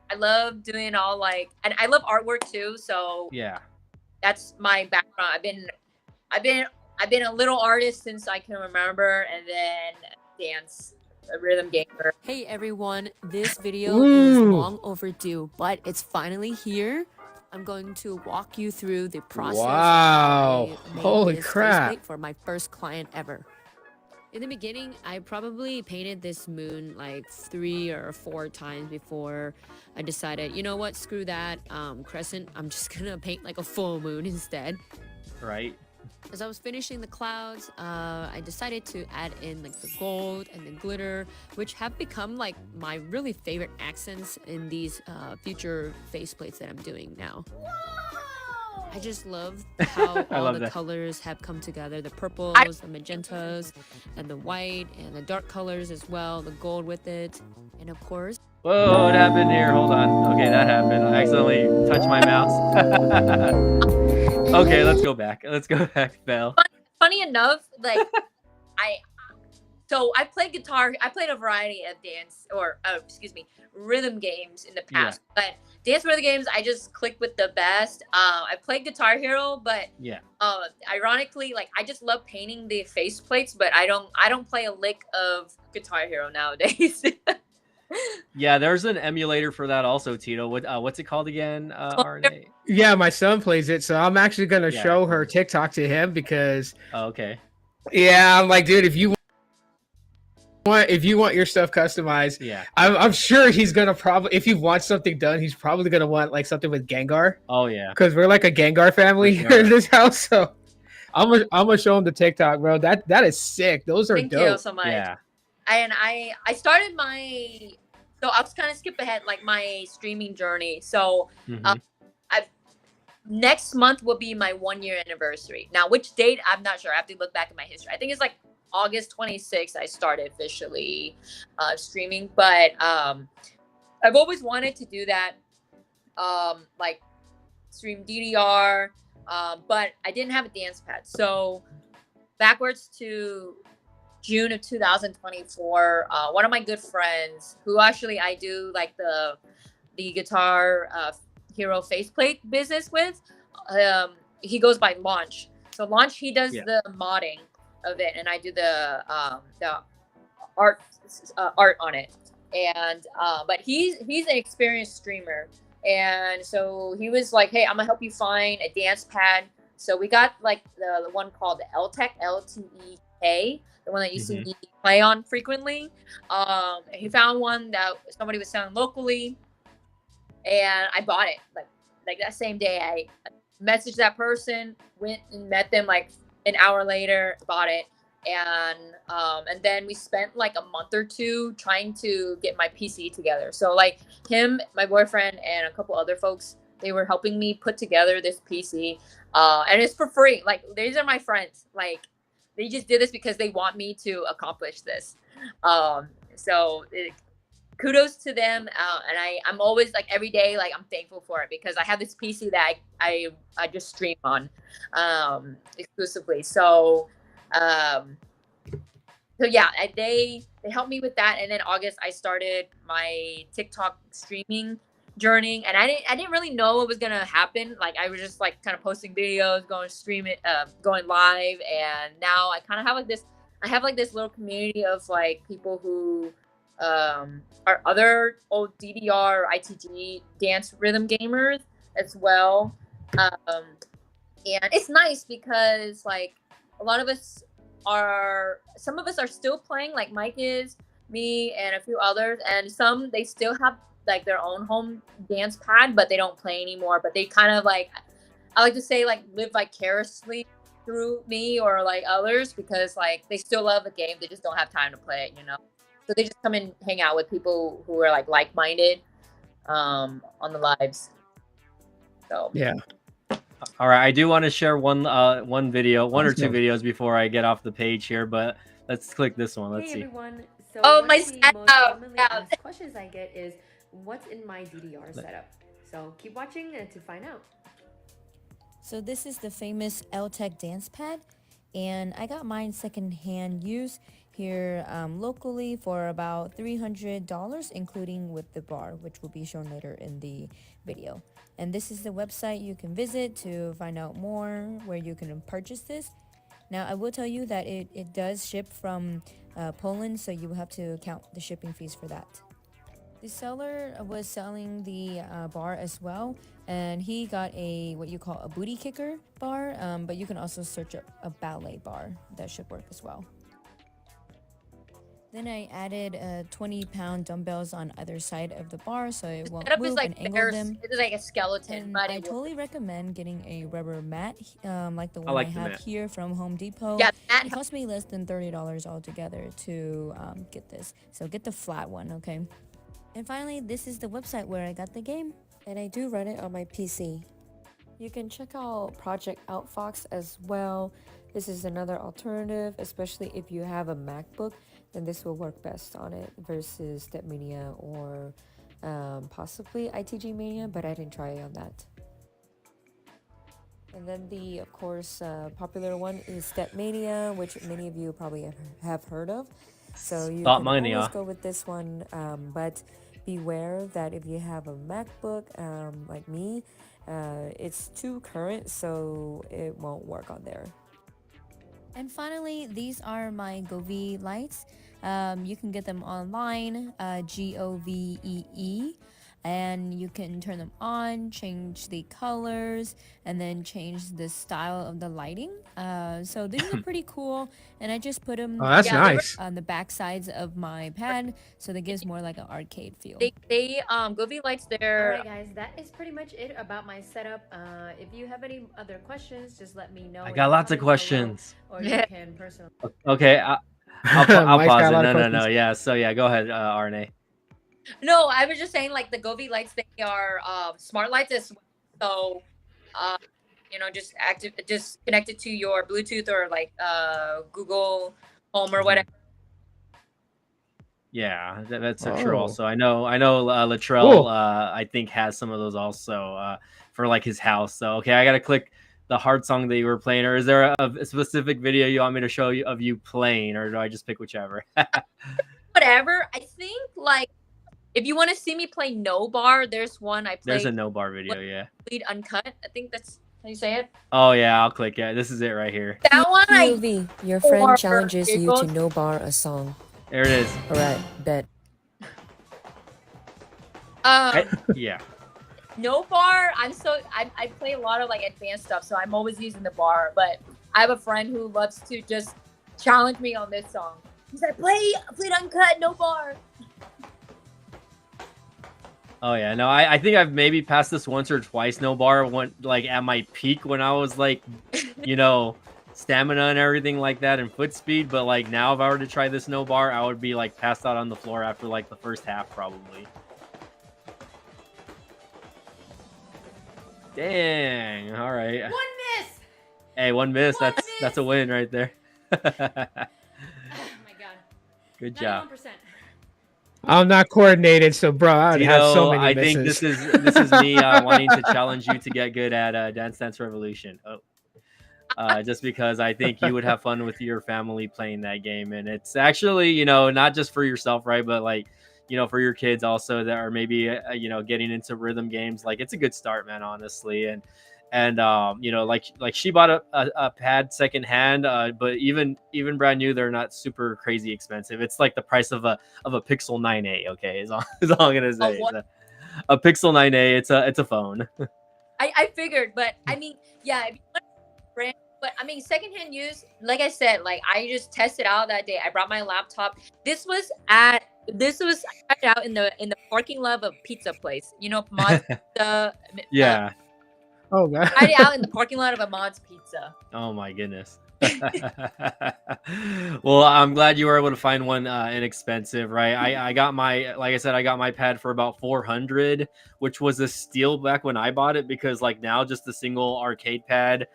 I love doing all and I love artwork too. So yeah, that's my background. I've been a little artist since I can remember, and then dance, a rhythm gamer. Hey everyone, this video is long overdue, but it's finally here. I'm going to walk you through the process. Wow! Holy crap! For my first client ever. In the beginning, I probably painted this moon like 3 or 4 times before I decided, you know what, screw that crescent. I'm just gonna paint like a full moon instead. Right. As I was finishing the clouds, I decided to add in like the gold and the glitter, which have become like my really favorite accents in these future faceplates that I'm doing now. I just love how all the colors have come together. The purples, the magentas, and the white, and the dark colors as well, the gold with it. And of course... Whoa, what happened here? Hold on. Okay, that happened. I accidentally touched my mouse. Okay, let's go back. Belle. Funny enough, like, I played guitar. I played a variety of dance, rhythm games in the past. Yeah. But dance rhythm games, I just clicked with the best. I played Guitar Hero, but ironically, like, I just love painting the faceplates, but I don't play a lick of Guitar Hero nowadays. Yeah, there's an emulator for that also, Tito. What's it called again, RNA? Yeah, my son plays it, so I'm actually gonna show her TikTok to him because. Oh, okay. Yeah, I'm like, dude, if you want your stuff customized, I'm sure he's gonna probably, if he wants something done, he's probably gonna want like something with Gengar. Oh yeah, because we're like a Gengar family here in this house. So I'm gonna show him the TikTok, bro. That is sick. Those are dope. Thank you so much. Yeah. And I started so I'll just kind of skip ahead, like my streaming journey. So next month will be my 1-year anniversary. Now, which date, I'm not sure. I have to look back at my history. I think it's like August 26th I started officially streaming. But I've always wanted to do that, like stream DDR, but I didn't have a dance pad. So backwards to June of 2024, one of my good friends, who actually I do like the Guitar Hero faceplate business with, he goes by Launch. So Launch, he does the modding of it, and I do the art on it. And but he's an experienced streamer, and so he was like, "Hey, I'm gonna help you find a dance pad." So we got like the one called the LTEK, LTEK, the one that you see me play on frequently. He found one that somebody was selling locally, and I bought it like that same day. I messaged that person, went and met them like an hour later, bought it. And then we spent like a month or two trying to get my PC together. So like him, my boyfriend, and a couple other folks, they were helping me put together this PC, and it's for free. Like, these are my friends. Like, they just did this because they want me to accomplish this. Kudos to them, and I'm always like every day, like, I'm thankful for it because I have this PC that I just stream on exclusively. So yeah, they helped me with that, and then August I started my TikTok streaming journey, and I didn't really know what was gonna happen. Like, I was just like kind of posting videos, going stream it, going live, and now I kind of have like this. I have like this little community of like people who are other old DDR or ITG dance rhythm gamers as well, and it's nice because like a lot of us some of us are still playing, like Mike is, me, and a few others, and some they still have like their own home dance pad, but they don't play anymore. But they kind of like, I like to say, like, live vicariously through me or like others, because like they still love the game, they just don't have time to play it, you know. So they just come and hang out with people who are like-minded on the lives. So yeah. All right, I do want to share one video, one or two videos before I get off the page here, but let's click this one. Let's see. Everyone. So my most commonly asked questions I get is, what's in my DDR setup? So keep watching to find out. So this is the famous LTEK dance pad, and I got mine secondhand use here locally for about $300, including with the bar, which will be shown later in the video. And this is the website you can visit to find out more, where you can purchase this. Now, I will tell you that it does ship from Poland, so you will have to count the shipping fees for that. The seller was selling the bar as well, and he got what you call a booty kicker bar, but you can also search up a ballet bar. That should work as well. Then I added 20-pound dumbbells on either side of the bar so it won't move like and angle them. It is like a skeleton. And but I totally recommend getting a rubber mat like the one like I the have mat here from Home Depot. Yeah, it cost me less than $30 altogether to get this. So get the flat one, okay? And finally, this is the website where I got the game. And I do run it on my PC. You can check out Project Outfox as well. This is another alternative, especially if you have a MacBook, then this will work best on it versus Stepmania or possibly ITG Mania, but I didn't try it on that. And then the, of course, popular one is Stepmania, which many of you probably have heard of. So you can always go with this one, but beware that if you have a MacBook like me, it's too current, so it won't work on there. And finally, these are my Govee lights. You can get them online, Govee, and you can turn them on, change the colors, and then change the style of the lighting. So these are pretty cool, and I just put them nice on the back sides of my pad, so that gives more like an arcade feel. They Govee lights there. All right, guys, that is pretty much it about my setup. If you have any other questions, just let me know. I got lots of questions. Or you can personally. Okay, I'll pause it. No. Yeah, so yeah, go ahead, RNA. No, I was just saying, like, the Govee lights, they are smart lights as well. So, just connect it to your Bluetooth or like Google Home or whatever. Yeah, that's true. Also, I know Latrell. I think has some of those also for like his house. So okay, I gotta click the heart song that you were playing, or is there a specific video you want me to show you of you playing, or do I just pick whichever? Whatever. I think like if you want to see me play No Bar, there's one I played. There's a No Bar video, yeah. Lead Uncut. I think that's how you say it. Oh yeah, I'll click it. This is it right here. That one POV, your friend challenges you to No Bar a song. There it is. All right, bet. Yeah. No Bar. I play a lot of like advanced stuff, so I'm always using the bar. But I have a friend who loves to just challenge me on this song. He's like, play Uncut, No Bar. Oh yeah, no, I think I've maybe passed this once or twice. No Bar went like at my peak when I was like, you know, stamina and everything like that and foot speed. But like now, if I were to try this No Bar, I would be like passed out on the floor after like the first half probably. Dang! All right. One miss. Hey, one miss. That's a win right there. Oh my god. Good job. 91%. I'm not coordinated, so bro, I would have so many I misses. think this is me wanting to challenge you to get good at Dance Dance Revolution. Just because I think you would have fun with your family playing that game, and it's actually, you know, not just for yourself, right, but like, you know, for your kids also that are maybe you know, getting into rhythm games. Like it's a good start, man, honestly. And you know, like she bought a pad secondhand, but even brand new, they're not super crazy expensive. It's like the price of a Pixel 9a. Okay, is all I'm gonna say. A Pixel 9a. It's a phone. I figured, but I mean, yeah, if you want brand, but I mean, secondhand use, like I said, like I just tested out that day. I brought my laptop. This was I tried it out in the parking lot of a pizza place. You know, Mod's Pizza. Yeah. Oh god. I tried it out in the parking lot of a Mod's Pizza. Oh my goodness. Well, I'm glad you were able to find one inexpensive, right? I got my, like I said, I got my pad for about 400, which was a steal back when I bought it, because like now just the single arcade pad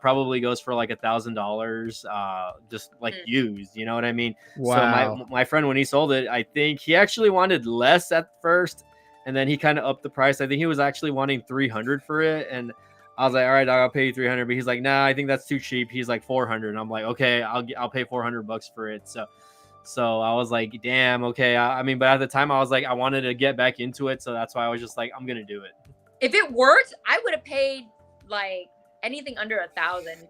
probably goes for like $1,000, just like used, you know what I mean? Wow. So my friend, when he sold it, I think he actually wanted less at first, and then he kind of upped the price. I think he was actually wanting 300 for it, and I was like, all right, dog, I'll pay you 300. But he's like, nah, I think that's too cheap. He's like 400. And I'm like, okay, I'll pay $400 for it. So I was like, damn, okay. I mean, but at the time I was like, I wanted to get back into it. So that's why I was just like, I'm going to do it. If it worked, I would have paid like anything under 1,000.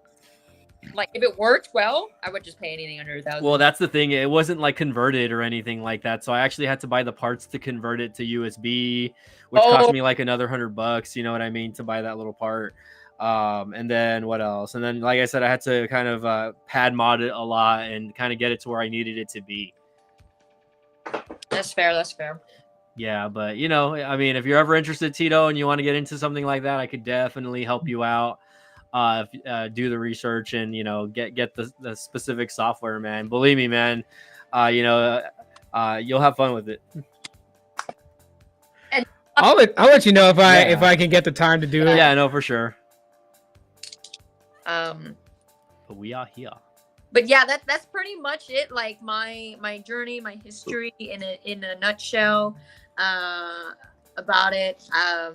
Like if it worked well, I would just pay anything under 1,000. Well, that's the thing. It wasn't like converted or anything like that. So I actually had to buy the parts to convert it to USB, which cost me like another $100. You know what I mean? To buy that little part. And then what else? And then, like I said, I had to kind of pad mod it a lot and kind of get it to where I needed it to be. That's fair. That's fair. Yeah, but you know, I mean, if you're ever interested, Tito, and you want to get into something like that, I could definitely help you out. Do the research and, you know, get the specific software, man. Believe me, man. You know, you'll have fun with it. And I'll let you know if I can get the time to do it. Yeah, I know for sure. But we are here. But yeah, that's pretty much it. Like my journey, my history in a nutshell about it. I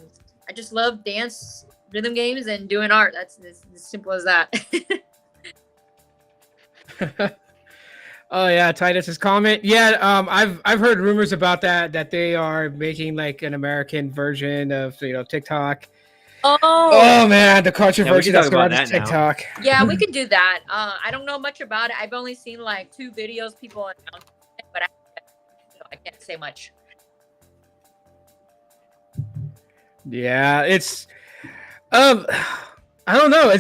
just love dance, rhythm games, and doing art. That's as simple as that. Oh yeah, Titus's comment. Yeah, I've heard rumors about that they are making like an American version of, you know, TikTok. Oh man, the controversy that's going on TikTok. Yeah, we could do that. I don't know much about it. I've only seen like 2 videos people announcing it, but I can't say much. Yeah, it's I don't know.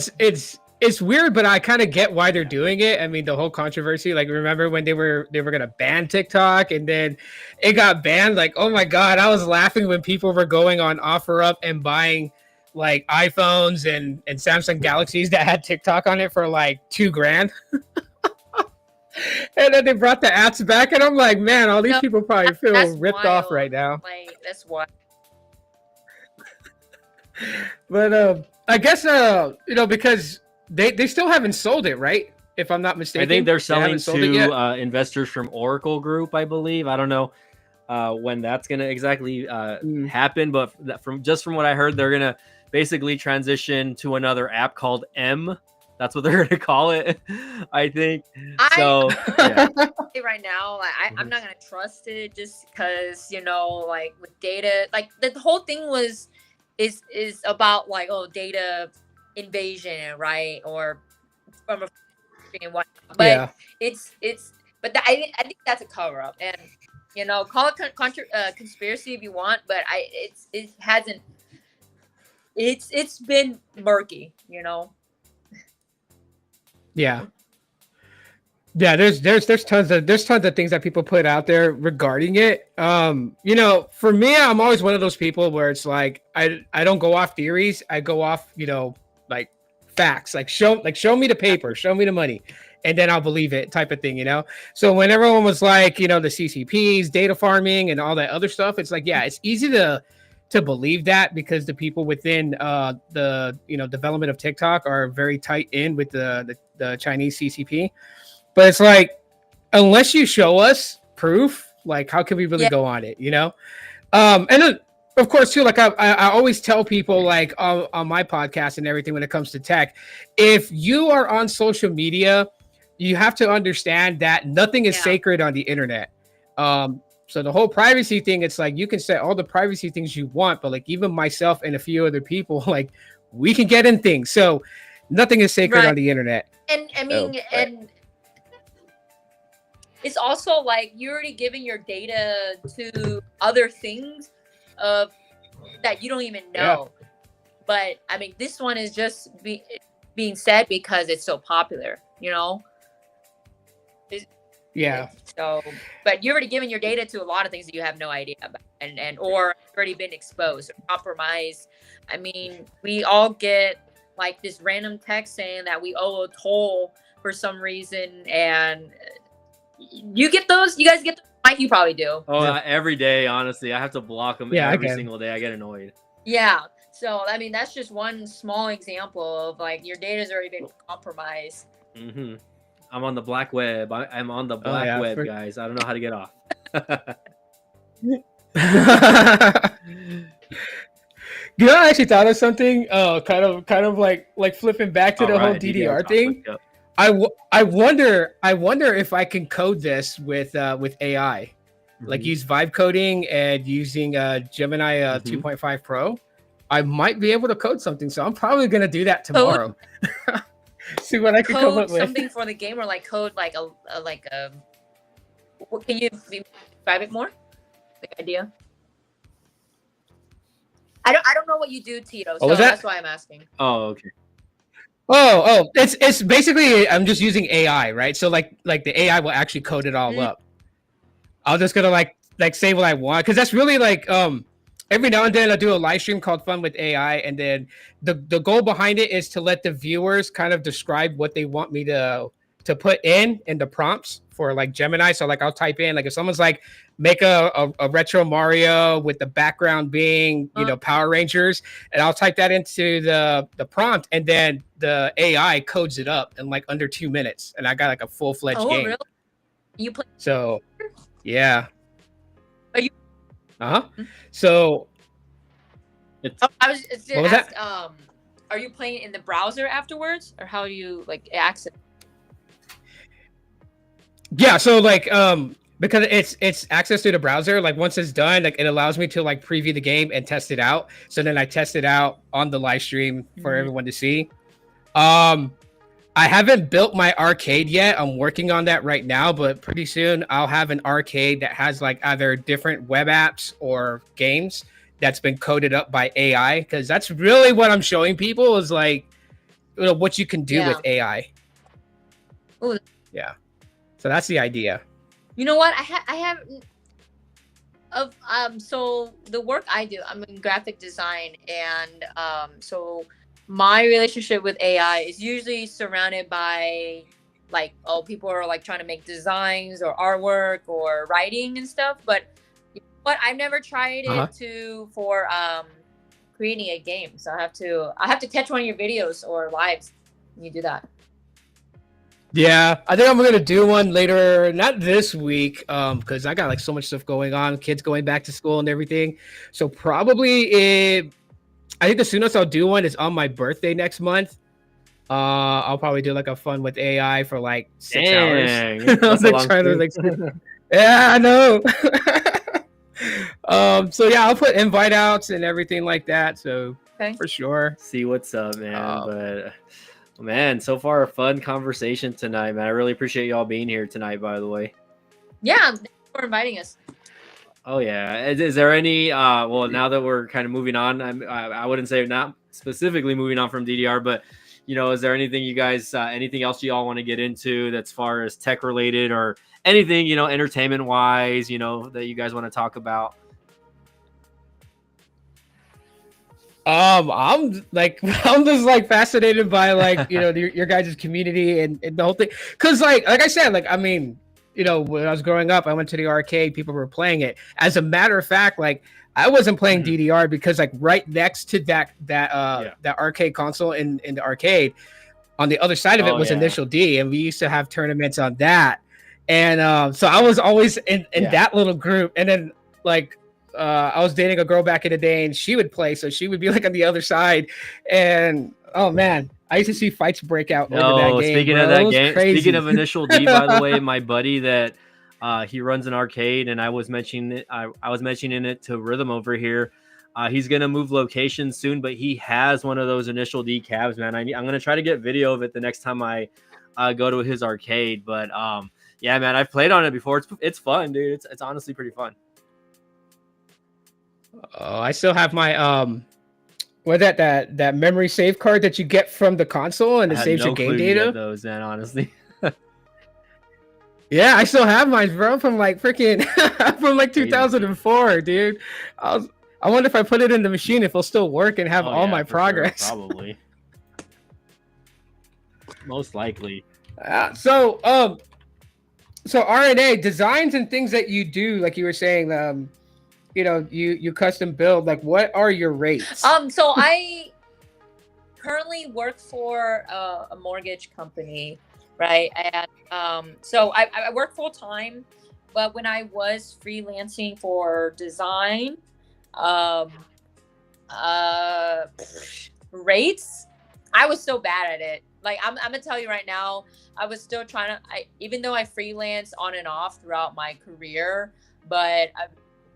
It's weird, but I kind of get why they're doing it. I mean, the whole controversy, like remember when they were gonna ban TikTok and then it got banned? Like, oh my god, I was laughing when people were going on OfferUp and buying like iPhones and Samsung Galaxies that had TikTok on it for like $2,000. And then they brought the apps back, and I'm like, man, all these people probably feel ripped off right now. Like, that's wild. But I guess you know, because they still haven't sold it, right? If I'm not mistaken. I think they're selling to investors from Oracle Group, I believe. I don't know when that's gonna exactly happen, but from what I heard, they're gonna basically transition to another app called M. That's what they're gonna call it, I think. So yeah. Right now, I'm not gonna trust it just because like with data, like the whole thing is about like data invasion, right? Or from a and what, but I think that's a cover up, and call it conspiracy if you want, but it hasn't. It's been murky, Yeah. Yeah, there's tons of things that people put out there regarding it. For me, I'm always one of those people where it's like I don't go off theories. I go off, like facts. Like show me the paper, show me the money, and then I'll believe it, type of thing, So when everyone was like, the CCPs, data farming, and all that other stuff, it's like, yeah, it's easy to believe that because the people within the development of TikTok are very tight in with the Chinese CCP. But it's like, unless you show us proof, like, how can we really go on it, And then, of course, too, like I always tell people, like on my podcast and everything when it comes to tech, if you are on social media, you have to understand that nothing is sacred on the internet. So the whole privacy thing, it's like you can set all the privacy things you want, but like even myself and a few other people, like we can get in things. So nothing is sacred on the internet. And I mean, and it's also like you're already giving your data to other things that you don't even know. Yeah. But I mean, this one is just being said because it's so popular, Yeah. So, but you're already giving your data to a lot of things that you have no idea about, and or already been exposed or compromised. I mean, we all get like this random text saying that we owe a toll for some reason, and you get those. You guys get them? Like you probably do. Oh, every day. Honestly, I have to block them every single day. I get annoyed. Yeah. So I mean, that's just one small example of like your data's already been compromised. Mm-hmm. I'm on the black web. I'm on the black web, guys. I don't know how to get off. I actually thought of something. Kind of like flipping back to the whole DDR thing. I wonder if I can code this with AI, like use vibe coding and using Gemini 2.5 Pro. I might be able to code something, so I'm probably gonna do that tomorrow. See what I can come up with. Something for the game, or like code like a can you describe it more? The idea. I don't know what you do, Tito. So that's why I'm asking. Oh, okay. Oh, it's basically I'm just using AI, right? So like the AI will actually code it all up. I'm just gonna like say what I want, because that's really like every now and then I do a live stream called Fun with AI, and then the goal behind it is to let the viewers kind of describe what they want me to put in the prompts for like Gemini. So like I'll type in, like if someone's like make a retro Mario with the background being Power Rangers, and I'll type that into the prompt, and then the AI codes it up in like under 2 minutes, and I got like a full-fledged game. Really? You play? So yeah. Are you? So I was just ask, are you playing in the browser afterwards, or how do you like access? Yeah, so like because it's access to the browser, like once it's done, like it allows me to like preview the game and test it out. So then I test it out on the live stream for everyone to see. I haven't built my arcade yet. I'm working on that right now, but pretty soon I'll have an arcade that has like either different web apps or games that's been coded up by AI, because that's really what I'm showing people is like what you can do with AI. Ooh. Yeah. So that's the idea. You know what? I have so the work I do, I'm in graphic design, and so my relationship with AI is usually surrounded by like people are like trying to make designs or artwork or writing and stuff, but I've never tried it for creating a game. So I have to catch one of your videos or lives when you do that. Yeah, I think I'm gonna do one later, not this week, because I got like so much stuff going on, kids going back to school and everything. So probably I think the soonest I'll do one is on my birthday next month. I'll probably do like a fun with AI for like 6 hours. That's a Like long trying to stream. like, yeah, I know. So yeah, I'll put invite outs and everything like that. So for sure. See what's up, man. But man, so far a fun conversation tonight, man. I really appreciate y'all being here tonight, by the way. Yeah, thanks for inviting us. Oh yeah. Is there any well, now that we're kind of moving on, I wouldn't say not specifically moving on from DDR, but is there anything you guys anything else you all want to get into that's far as tech related or anything, entertainment wise, that you guys want to talk about? I'm just like fascinated by like your guys' community and the whole thing, because like I said, like I mean, when I was growing up, I went to the arcade, people were playing it. As a matter of fact, like I wasn't playing DDR because like right next to that arcade console in the arcade, on the other side of it was Initial D, and we used to have tournaments on that. And so I was always in that little group, and then like I was dating a girl back in the day, and she would play, so she would be like on the other side. And oh man, I used to see fights break out over that game. Speaking of that game, speaking of Initial D, by the way, my buddy that he runs an arcade, and I was mentioning it. I was mentioning it to Rhythm over here. He's gonna move locations soon, but he has one of those Initial D cabs, man. I'm gonna try to get video of it the next time I go to his arcade. But yeah, man, I've played on it before. It's fun, dude. It's honestly pretty fun. Oh, I still have my what that memory save card that you get from the console, and it saves your game data. Those, man, honestly. Yeah, I still have mine, bro, from like freaking from like 2004, dude. I wonder if I put it in the machine if it'll still work and have all my progress. Sure, probably. Most likely. So RNA designs and things that you do, like you were saying, you custom build, like what are your rates? So I currently work for a mortgage company, right? And so I work full time, but when I was freelancing for design, rates, I was so bad at it. Like I'm gonna tell you right now, I was still trying to. Even though I freelance on and off throughout my career, but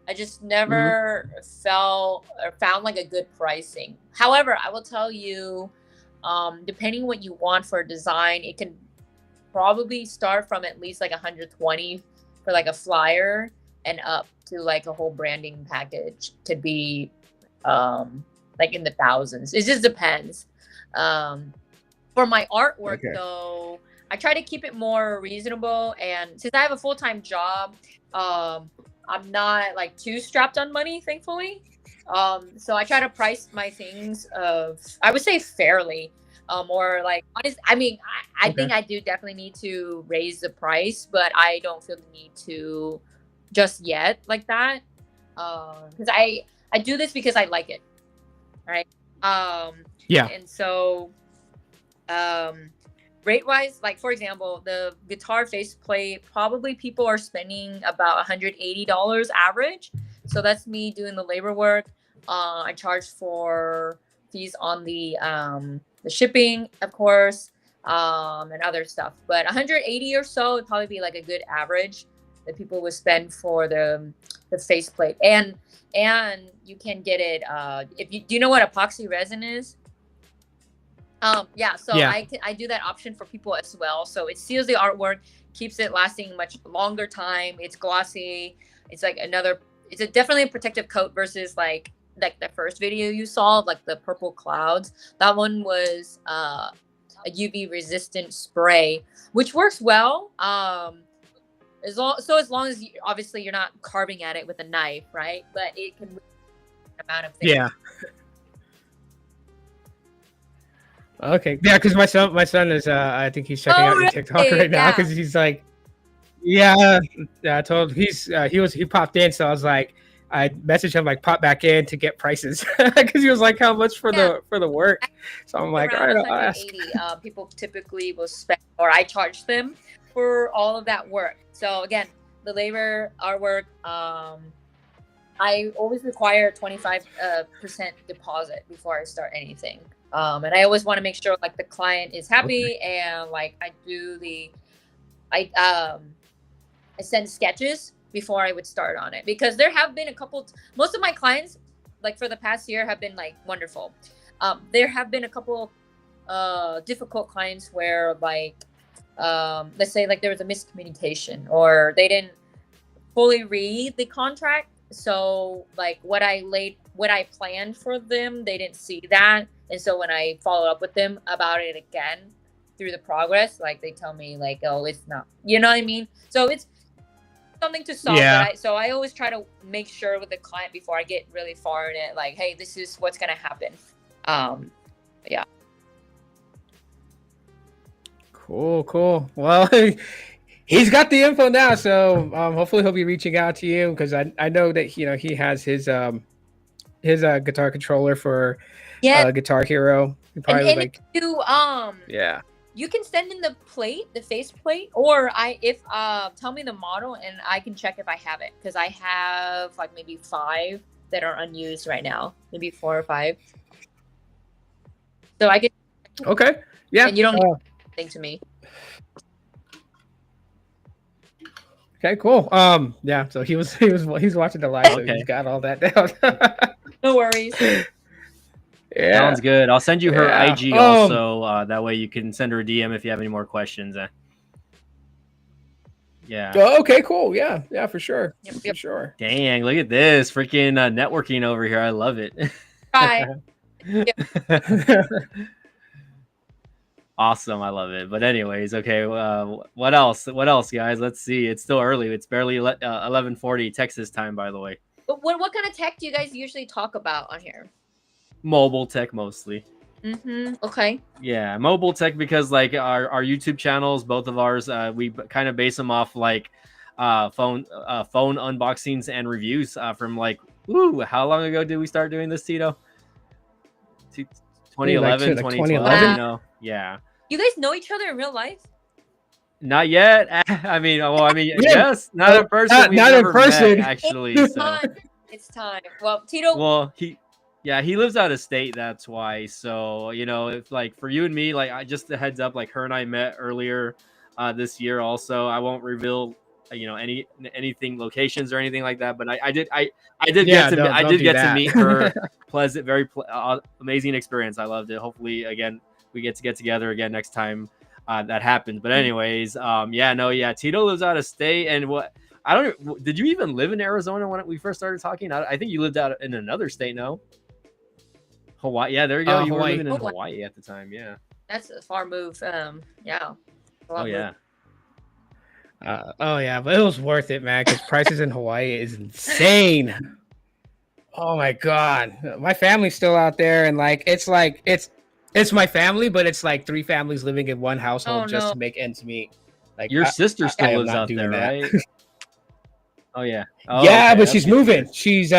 I just never felt or found like a good pricing. However, I will tell you, depending what you want for a design, it can probably start from at least like 120 for like a flyer and up to like a whole branding package could be like in the thousands. It just depends. For my artwork though, I try to keep it more reasonable, and since I have a full-time job, I'm not like too strapped on money, thankfully. So I try to price my things I would say fairly, or like honest. I mean, I think I do definitely need to raise the price, but I don't feel the need to just yet like that. Because I do this because I like it, right? And so, rate wise, like for example, the guitar faceplate, probably people are spending about $180 average. So that's me doing the labor work. I charge for fees on the shipping, of course, and other stuff. But 180 or so would probably be like a good average that people would spend for the faceplate. And you can get it do you know what epoxy resin is? I do that option for people as well. So it seals the artwork, keeps it lasting much longer time. It's glossy. It's like it's definitely a protective coat versus like the first video you saw, like the purple clouds. That one was a UV resistant spray, which works well. As long as obviously you're not carving at it with a knife, right? But it can amount of things. Yeah. Okay. Yeah, because my son is I think he's checking out your TikTok right now because he's like, I told him he popped in, so I was like, I messaged him like pop back in to get prices because he was like, how much for the work? So I'm like, all right, I'll ask. People typically will spend, or I charge them for all of that work. So again, the labor, artwork, I always require 25% deposit before I start anything. And I always want to make sure like the client is happy, and like I send sketches before I would start on it, because there have been a couple. Most of my clients, like for the past year, have been like wonderful. There have been a couple difficult clients where like let's say like there was a miscommunication, or they didn't fully read the contract. So like what I planned for them, they didn't see that. And so when I follow up with them about it again through the progress, like they tell me like, oh, it's not, you know what I mean? So it's something to solve. Yeah. So I always try to make sure with the client before I get really far in it, like, hey, this is what's going to happen. Yeah. Cool. Well, he's got the info now, so hopefully he'll be reaching out to you, because I know that he has his guitar controller for Guitar Hero. He probably and like you yeah. You can send in the face plate, or tell me the model and I can check if I have it, because I have like maybe 5 that are unused right now, maybe 4 or 5. So I can. Okay. Yeah. And you don't need anything to me. Okay, cool. Yeah, so he's watching the live, so he's got all that down. No worries. Yeah. Sounds good. I'll send you her IG also. That way you can send her a DM if you have any more questions. Yeah. Oh, okay, cool. Yeah, for sure. Yep. For sure. Dang, look at this freaking networking over here. I love it. Bye. Awesome. I love it. But anyways, okay. What else? What else, guys? Let's see. It's still early. It's barely 11:40 Texas time, by the way. But what kind of tech do you guys usually talk about on here? Mobile tech mostly. Okay. Yeah, mobile tech, because like our YouTube channels, both of ours, we kind of base them off like phone unboxings and reviews from like, how long ago did we start doing this, Tito? 2011, 2012, wow. You know? Yeah. You guys know each other in real life? Not yet. I mean, yes, not in person. Not in person, actually. It's time. Well, Tito. Well, he lives out of state. That's why. So if like for you and me, like I just a heads up, like her and I met earlier this year. Also, I won't reveal anything, locations or anything like that. But I did get to meet her. Very amazing experience. I loved it. Hopefully, again, we get together again next time that happens. But anyways, Tito lives out of state, and did you even live in Arizona when we first started talking? I think you lived out in another state, no? Hawaii. Yeah, there you go. You were living in Hawaii at the time. Yeah. That's a far move. Yeah. Oh yeah. But it was worth it, man, because prices in Hawaii is insane. Oh my god, my family's still out there, and like it's my family, but it's like 3 families living in one household to make ends meet. Like your sister still lives out there, right? Oh yeah. Oh, yeah, but she's moving. She's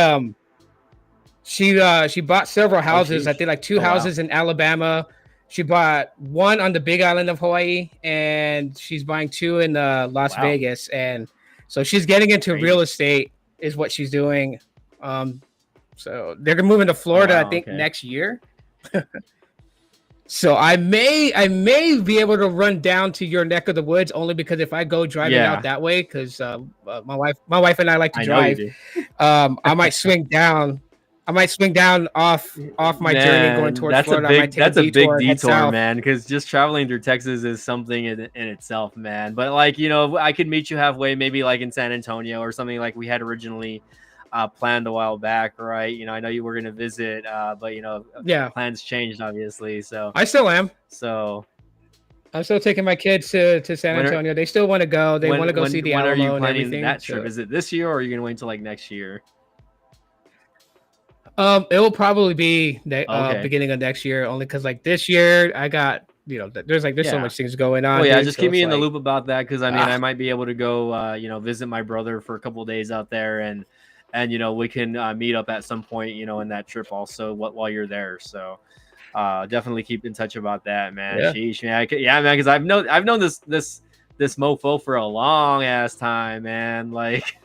she bought several houses. I think like 2 houses in Alabama. She bought 1 on the Big Island of Hawaii, and she's buying 2 in Las Vegas. And so she's getting into real estate, is what she's doing. So they're gonna move into Florida, I think, next year. So I may be able to run down to your neck of the woods, only because if I go driving out that way, because my wife and I like to drive. I might swing down. off my journey going towards Florida. That's a big detour, man, because just traveling through Texas is something in itself, man. But like, I could meet you halfway, maybe like in San Antonio or something like we had originally planned a while back, right? I know you were going to visit, but plans changed, obviously. So I still am. So I'm still taking my kids to San Antonio. They still want to go. They want to go see the Alamo. When are you planning that trip? Is it this year, or are you going to wait until like next year? It will probably be beginning of next year, only because like this year I got there's so much things going on. Oh yeah, just keep me in the loop about that, because I mean I might be able to go visit my brother for a couple of days out there, and we can meet up at some point in that trip also while you're there. So definitely keep in touch about that, man. Sheesh, man. Man, because I've known this mofo for a long ass time, man. Like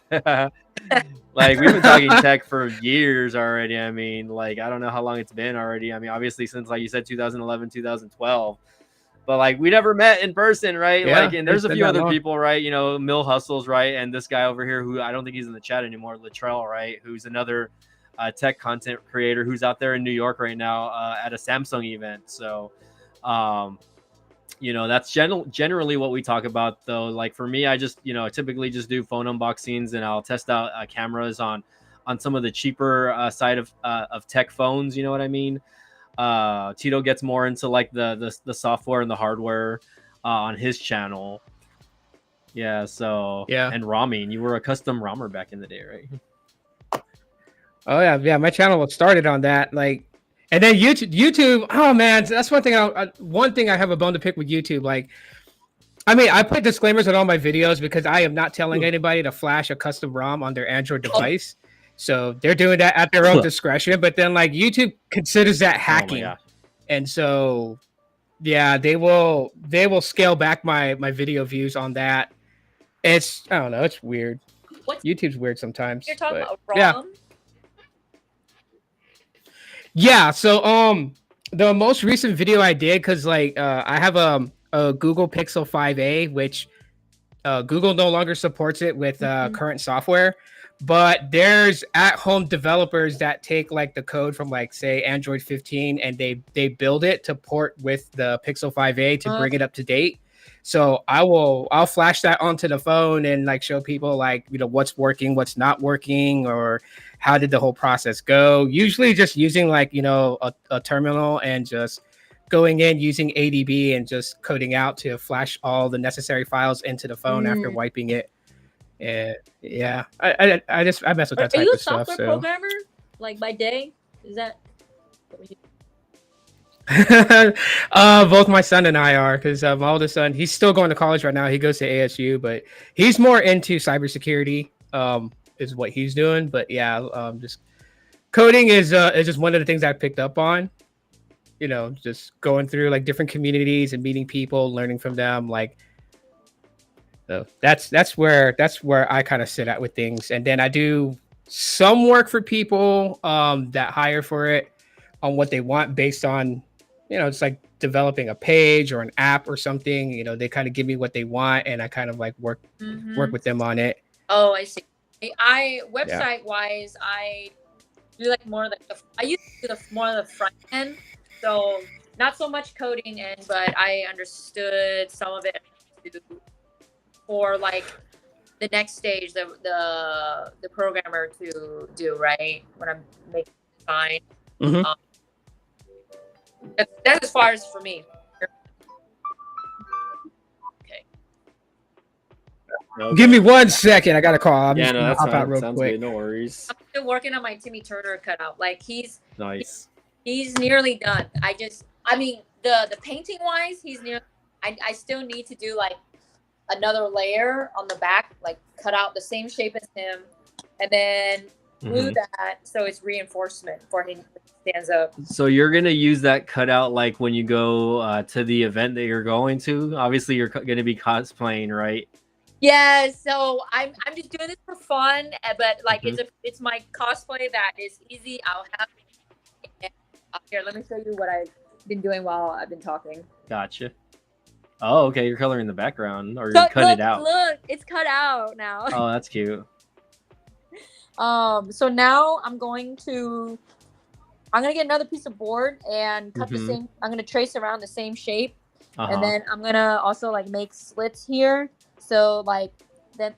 Like we've been talking tech for years already. I mean, like I don't know how long it's been already. I mean, obviously since like you said 2011, 2012. But like we never met in person, right? Yeah, Like, and there's it's a been few that other long. people, right? You know, Mill Hustles, right? And this guy over here who I don't think he's in the chat anymore, Latrell, right? Who's another tech content creator who's out there in New York right now at a Samsung event. So, you know, that's generally what we talk about though. Like for me, I just, you know, typically just do phone unboxings and I'll test out cameras on some of the cheaper side of tech phones. You know what I mean? Tito gets more into like the software and the hardware on his channel. Yeah. So Yeah. And Ramen, you were a custom ROMer back in the day, right? Oh yeah. My channel was started on that. Like, and then YouTube. Oh man, that's one thing. One thing I have a bone to pick with YouTube. Like, I mean, I put disclaimers on all my videos because I am not telling anybody to flash a custom ROM on their Android device. So they're doing that at their own discretion. But then like YouTube considers that hacking. And so yeah, they will scale back my video views on that. It's I don't know, it's weird. YouTube's weird sometimes. You're talking about ROM? Yeah. Yeah, so the most recent video I did, because like I have a Google Pixel 5a, which Google no longer supports it with current software, but there's at-home developers that take like the code from like say Android 15 and they build it to port with the Pixel 5a to bring it up to date. So I'll flash that onto the phone and like show people like, you know, what's working, what's not working, or how did the whole process go. Usually just using like, you know, a terminal and just going in using ADB and just coding out to flash all the necessary files into the phone after wiping it. And yeah, I mess with that type of stuff. Are you a software programmer like by day? Is that both my son and I are, because my oldest son, he's still going to college right now. He goes to ASU, but he's more into cybersecurity, is what he's doing. But yeah, just coding is just one of the things I picked up on. You know, just going through like different communities and meeting people, learning from them. Like, so that's where I kind of sit at with things. And then I do some work for people that hire for it on what they want based on, you know, it's like developing a page or an app or something. You know, they kind of give me what they want and I kind of like work with them on it. Oh, I see. Website wise, I do like more like I used to do more of the front end, so not so much coding but I understood some of it for like the next stage, the programmer to do, right, when I'm making design. That's as far as for me. Okay. Give me 1 second. I got a call. I'm just gonna that's hop fine. out real Sounds quick. good. No worries. I'm still working on my Timmy Turner cutout. Like he's Nice. He's nearly done. I mean, the painting wise, he's near. I still need to do like another layer on the back, like cut out the same shape as him, and then glue that so it's reinforcement for him when he stands up. So you're gonna use that cutout like when you go to the event that you're going to. Obviously, you're gonna be cosplaying, right? Yeah. So I'm just doing this for fun, but like it's my cosplay that is easy. I'll have here. Let me show you what I've been doing while I've been talking. Gotcha. Oh, okay. You're coloring the background, or you cut it out. Look, it's cut out now. Oh, that's cute. So now I'm gonna get another piece of board and cut the same. I'm gonna trace around the same shape, and then I'm gonna also like make slits here. So like then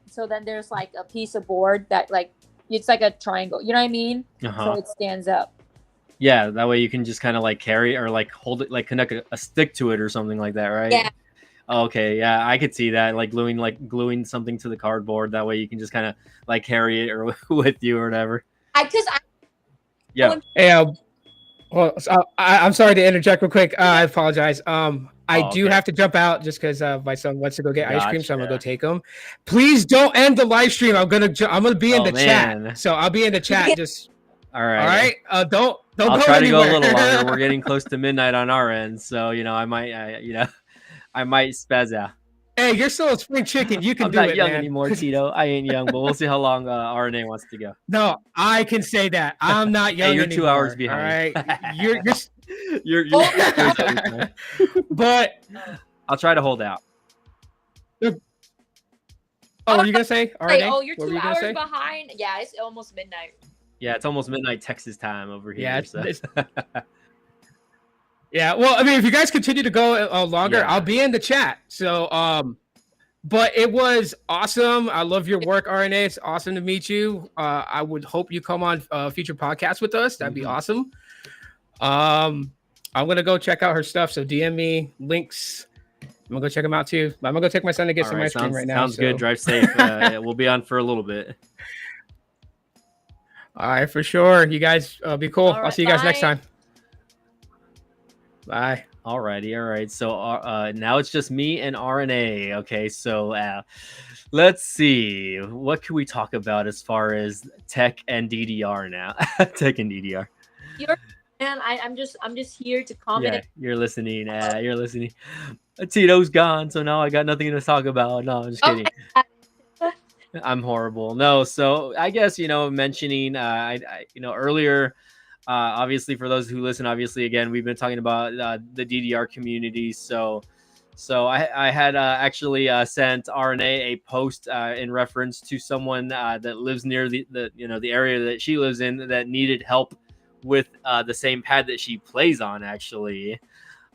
there's like a piece of board that like it's like a triangle. You know what I mean? So it stands up. Yeah, that way you can just kind of like carry or like hold it, like connect a stick to it or something like that, right? Yeah. Okay, yeah, I could see that, like gluing something to the cardboard. That way you can just kind of like carry it or with you or whatever. Yeah. Hey, well, I'm sorry to interject real quick. I apologize. I do have to jump out just because my son wants to go get ice cream, so I'm gonna go take him. Please don't end the live stream. I'm gonna be in the chat, so I'll be in the chat. Just all right. Don't I'll go try anywhere. to go a little longer. We're getting close to midnight on our end, so you know I might spaz out. Hey, you're still a spring chicken. You can I'm do not it, young man. anymore, Tito. I ain't young, but we'll see how long RNA wants to go. No, I can say that. I'm not young Hey, you're anymore. 2 hours behind. All right, you're but I'll try to hold out. Oh, were you gonna say? Like, RNA? oh, you're What were 2 you gonna hours say? behind. Yeah, it's almost midnight. Yeah, it's almost midnight Texas time over here. Yeah, So. yeah. Well, I mean, if you guys continue to go longer, Yeah. I'll be in the chat. So, but it was awesome. I love your work, RNA. It's awesome to meet you. I would hope you come on future podcasts with us. That'd be awesome. I'm gonna go check out her stuff. So DM me links. I'm gonna go check them out too. I'm gonna go take my son to get some ice cream right now. Sounds good. Drive safe. We'll be on for a little bit. All right, for sure. You guys be cool. Right, I'll see you guys next bye. time. Bye. Alrighty, all right. So now it's just me and RNA. Okay, so let's see. What can we talk about as far as tech and DDR now? Tech and DDR. Man, I'm just here to comment. Yeah, you're listening. You're listening. Tito's gone, so now I got nothing to talk about. No, I'm just kidding. I'm horrible. No, so I guess mentioning earlier. Obviously, for those who listen, obviously, again, we've been talking about the DDR community. So I had actually sent RNA a post in reference to someone that lives near the area that she lives in that needed help with the same pad that she plays on, actually.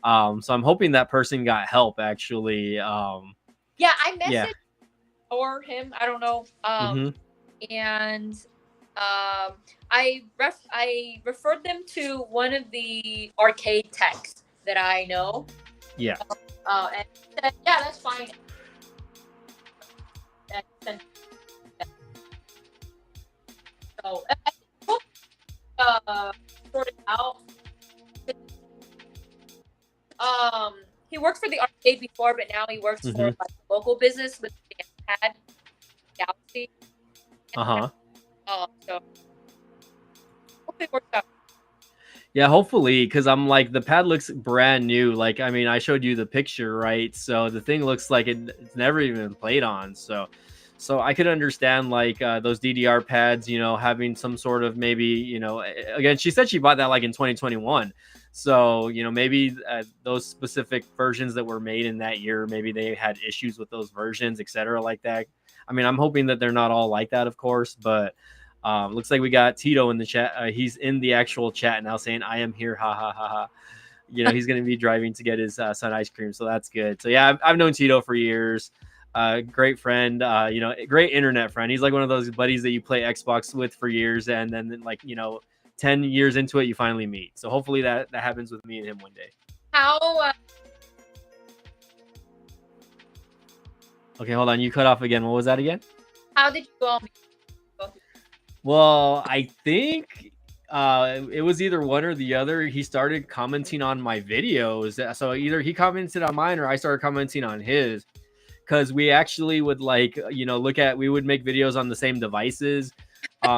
So I'm hoping that person got help, actually. Yeah, I messaged or him. I don't know. And I referred them to one of the arcade techs that I know. Yeah. And he said, yeah, that's fine. So sort it out. He worked for the arcade before, but now he works for like a local business with the pad Galaxy. So hopefully it works out. Yeah, hopefully, because I'm like, the pad looks brand new. Like, I mean, I showed you the picture, right? So the thing looks like it's never even been played on. So I could understand like those DDR pads, having some sort of maybe, again, she said she bought that like in 2021. So, maybe those specific versions that were made in that year, maybe they had issues with those versions, etc. like that. I mean, I'm hoping that they're not all like that, of course, but looks like we got Tito in the chat. He's in the actual chat now saying, I am here. Ha ha ha ha. He's going to be driving to get his son ice cream. So that's good. So yeah, I've known Tito for years. Great friend, great internet friend. He's like one of those buddies that you play Xbox with for years. And then like, 10 years into it, you finally meet. So hopefully that happens with me and him one day. How? Okay, hold on. You cut off again. What was that again? How did you go? Well, I think it was either one or the other. He started commenting on my videos. So either he commented on mine or I started commenting on his. Because we actually would like, we would make videos on the same devices.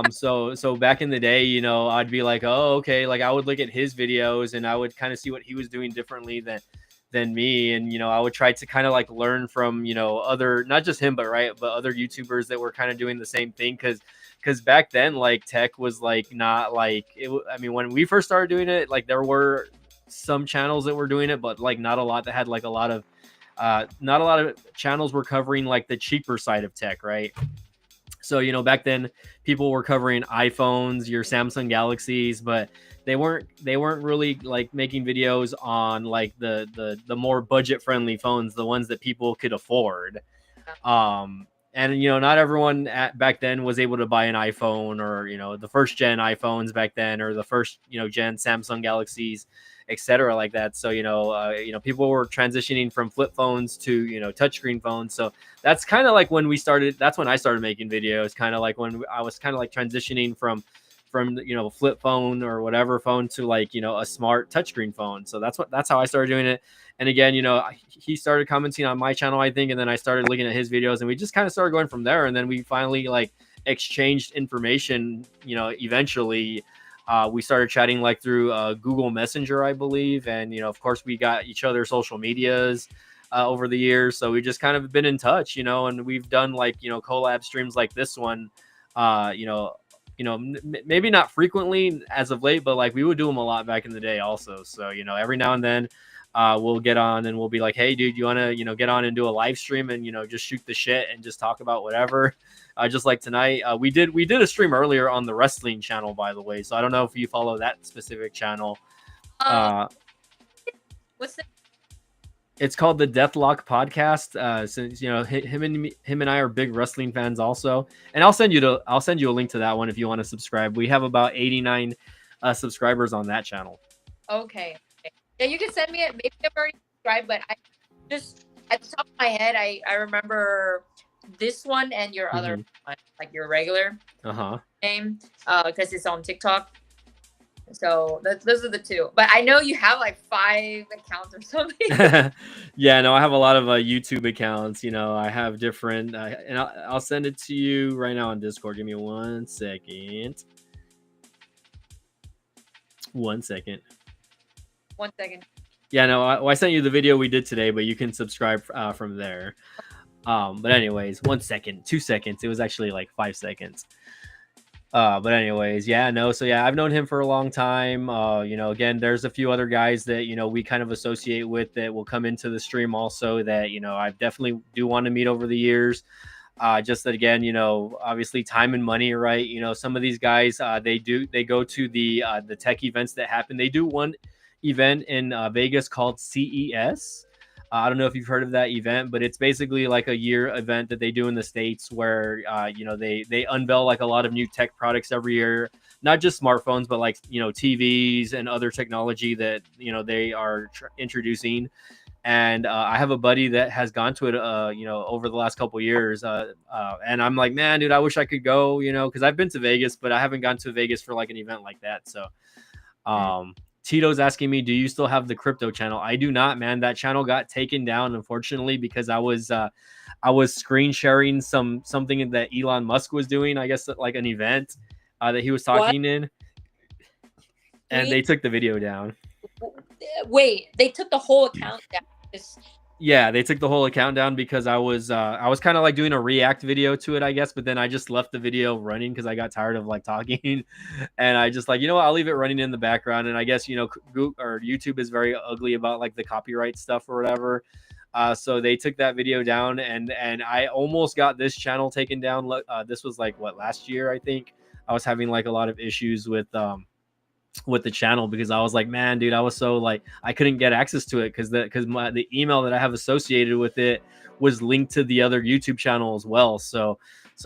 So back in the day, I'd be like, oh, okay. Like I would look at his videos and I would kind of see what he was doing differently than me. And, I would try to kind of like learn from, other, not just him, but other YouTubers that were kind of doing the same thing. Because back then, like tech was like not like it. I mean, when we first started doing it, like there were some channels that were doing it, but like not a lot that had like not a lot of channels were covering like the cheaper side of tech, right? So, back then people were covering iPhones, your Samsung Galaxies, but they weren't really like making videos on like the more budget friendly phones, the ones that people could afford. And, not everyone back then was able to buy an iPhone or, the first gen iPhones back then, or the first, gen Samsung Galaxies, etc. like that. So, people were transitioning from flip phones to, touchscreen phones. So that's kind of like when that's when I started making videos, kind of like when I was kind of like transitioning from flip phone or whatever phone to like, a smart touchscreen phone. So that's how I started doing it. And again, he started commenting on my channel, I think, and then I started looking at his videos and we just kind of started going from there. And then we finally like exchanged information, eventually. We started chatting like through Google Messenger, I believe. And, of course, we got each other's social medias. over the years. So we just kind of been in touch, and we've done like, collab streams like this one, maybe not frequently as of late, but like we would do them a lot back in the day also. So, every now and then we'll get on and we'll be like, hey dude, you want to, get on and do a live stream and, just shoot the shit and just talk about whatever. Just like tonight, we did a stream earlier on the wrestling channel, by the way. So I don't know if you follow that specific channel. What's the? It's called the Deathlock Podcast. Since him and I are big wrestling fans also, and I'll send you a link to that one if you want to subscribe. We have about 89 subscribers on that channel. Okay. Yeah, you can send me it. Maybe I've already subscribed, but I just at the top of my head, I remember this one and your other one, like your regular name, because it's on TikTok. So those are the two. But I know you have like 5 accounts or something. Yeah, no, I have a lot of YouTube accounts. I have different, and I'll send it to you right now on Discord. Give me 1 second. 1 second. 1 second. Yeah, no, I sent you the video we did today, but you can subscribe from there. But anyways, 1 second, 2 seconds. It was actually like 5 seconds. But anyways, yeah, no. So yeah, I've known him for a long time. Again, there's a few other guys that, we kind of associate with that will come into the stream also that, I definitely do want to meet over the years. Just that again, obviously time and money, right? Some of these guys, they go to the tech events that happen. They do one event in Vegas called CES. I don't know if you've heard of that event, but it's basically like a year event that they do in the States where, they unveil like a lot of new tech products every year, not just smartphones, but like, TVs and other technology that, they are introducing. And I have a buddy that has gone to it, over the last couple of years. And I'm like, man, dude, I wish I could go, because I've been to Vegas, but I haven't gone to Vegas for like an event like that. So, Tito's asking me, do you still have the crypto channel? I do not, man. That channel got taken down, unfortunately, because I was screen sharing something that Elon Musk was doing, I guess, like an event that he was talking in. And they took the video down. Wait, they took the whole account down. Yeah, they took the whole account down because I was kind of like doing a react video to it, I guess, but then I just left the video running because I got tired of like talking, and I just like, I'll leave it running in the background. And I guess Google or YouTube is very ugly about like the copyright stuff or whatever. So they took that video down, and I almost got this channel taken down. This was like last year, I think. I was having like a lot of issues with the channel because I was like, man, dude, I was so like I couldn't get access to it because the email that I have associated with it was linked to the other YouTube channel as well. So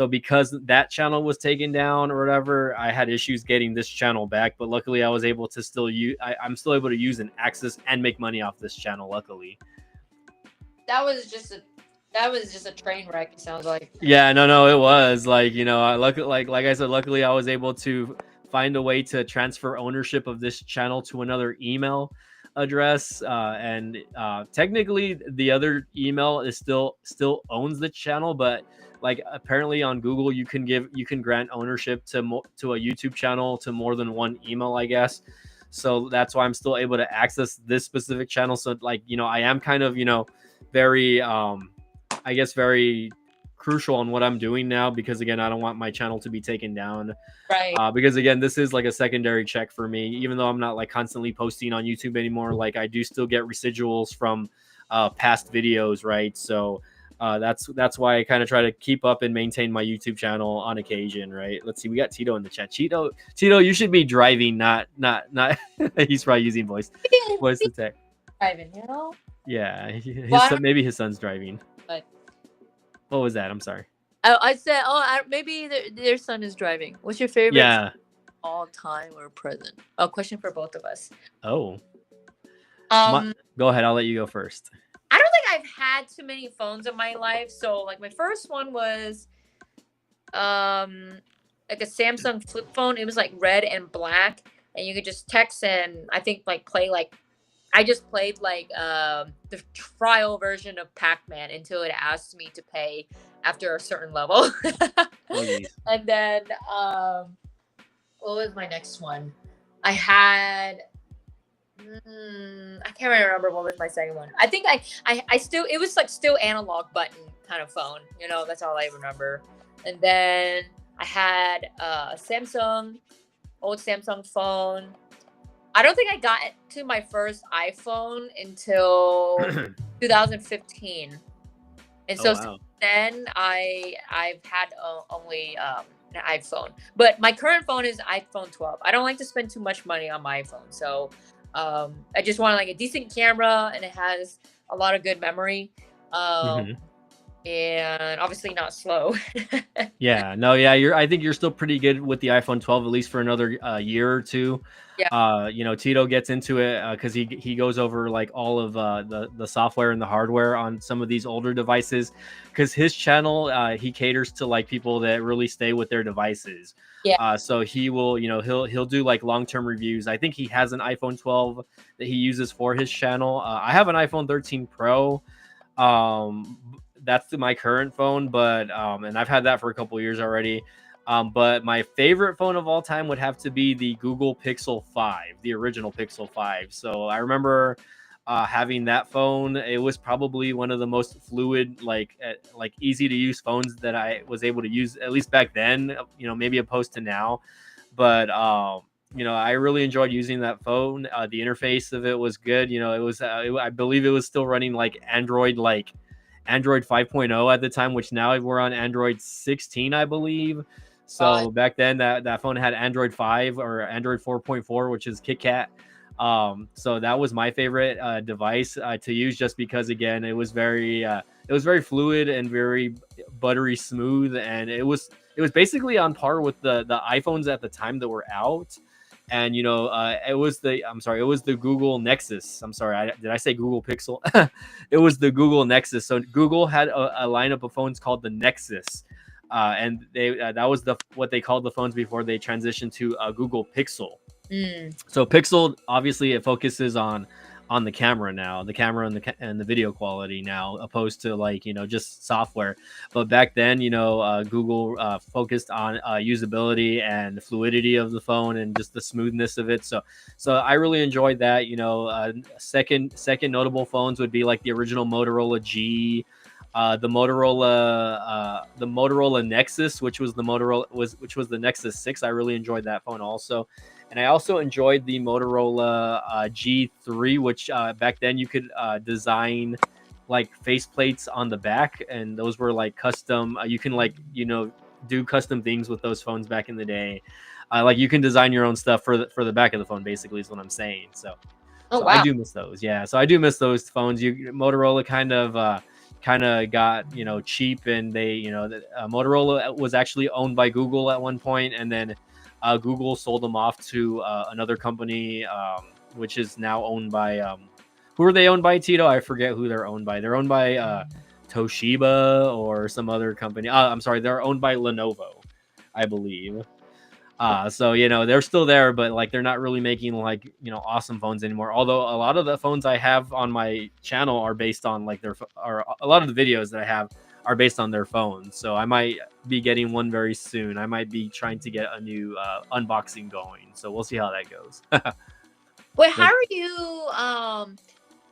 because that channel was taken down or whatever, I had issues getting this channel back. But luckily, I was able to still use. I'm still able to use and access and make money off this channel. Luckily, that was just a train wreck. It sounds like. Yeah, no, it was like like I said, luckily I was able to find a way to transfer ownership of this channel to another email address, and technically the other email is still owns the channel, but like apparently on Google you can grant ownership to a YouTube channel to more than one email, I guess. So that's why I'm still able to access this specific channel. So like, I am kind of, very I guess very crucial on what I'm doing now, because again, I don't want my channel to be taken down, right? Because again, this is like a secondary check for me, even though I'm not like constantly posting on YouTube anymore. Like I do still get residuals from past videos, right? So that's why I kind of try to keep up and maintain my YouTube channel on occasion, right? Let's see, we got Tito in the chat. Tito, you should be driving, not he's probably using voice to text. Driving, Yeah, maybe his son's driving. But what was that? I'm sorry. I said, maybe their son is driving. What's your favorite all time or present? Oh, question for both of us. Oh. Go ahead. I'll let you go first. I don't think I've had too many phones in my life. So like my first one was like a Samsung flip phone. It was like red and black, and you could just text and I think like play like I just played like the trial version of Pac-Man until it asked me to pay after a certain level. And then what was my next one? I had I can't remember what was my second one. I think I still, it was like still analog button kind of phone. You know, that's all I remember. And then I had Samsung, old Samsung phone. I don't think I got to my first iPhone until 2015. And so Oh since wow. then I've had only an iPhone. But my current phone is iPhone 12. I don't like to spend too much money on my iPhone. So I just want like a decent camera, and it has a lot of good memory. Hmm. And obviously not slow. Yeah, no, yeah, I think you're still pretty good with the iPhone 12 at least for another year or two. Yeah. You know, Tito gets into it because he goes over like all of the software and the hardware on some of these older devices. Because his channel, he caters to like people that really stay with their devices. Yeah. So he will, you know, he'll do like long-term reviews. I think he has an iPhone 12 that he uses for his channel. I have an iPhone 13 Pro. That's my current phone, but and I've had that for a couple of years already. But my favorite phone of all time would have to be the Google Pixel 5, the original Pixel 5. So I remember having that phone. It was probably one of the most fluid, like easy to use phones that I was able to use, at least back then. You know, maybe opposed to now, but you know, I really enjoyed using that phone. The interface of it was good. You know, it was I believe it was still running like Android 5.0 at the time, which now we're on Android 16, I believe. So back then that phone had Android 5 or Android 4.4, which is KitKat. So that was my favorite device to use, just because again it was very fluid and very buttery smooth, and it was basically on par with the iPhones at the time that were out. And you know, it was the Google Nexus. I'm sorry, did I say Google Pixel? It was the Google Nexus. So Google had a lineup of phones called the Nexus, and they that was what they called the phones before they transitioned to Google Pixel. So Pixel, obviously, it focuses on the camera now, the camera and the video quality now, opposed to like, you know, just software. But back then, you know, Google focused on usability and fluidity of the phone and just the smoothness of it. So I really enjoyed that. You know, second notable phones would be like the original Motorola G. The Motorola Nexus, which was the Nexus 6. I really enjoyed that phone also. And I also enjoyed the Motorola G3, which back then you could design like faceplates on the back, and those were like custom. You can like, you know, do custom things with those phones back in the day. Like you can design your own stuff for the back of the phone, basically is what I'm saying. So I Wow. do miss those. Yeah, so I do miss those phones. Motorola kind of got, you know, cheap, and they, you know, Motorola was actually owned by Google at one point, and then Google sold them off to another company, which is now owned by who are they owned by, Tito? I forget who they're owned by. They're owned by Toshiba or some other company. I'm sorry, they're owned by Lenovo, I believe. So you know, they're still there, but like they're not really making like, you know, awesome phones anymore. Although a lot of the phones I have on my channel are based on like or a lot of the videos that I have are based on their phones. So I might be getting one very soon. I might be trying to get a new unboxing going. So we'll see how that goes. Wait, how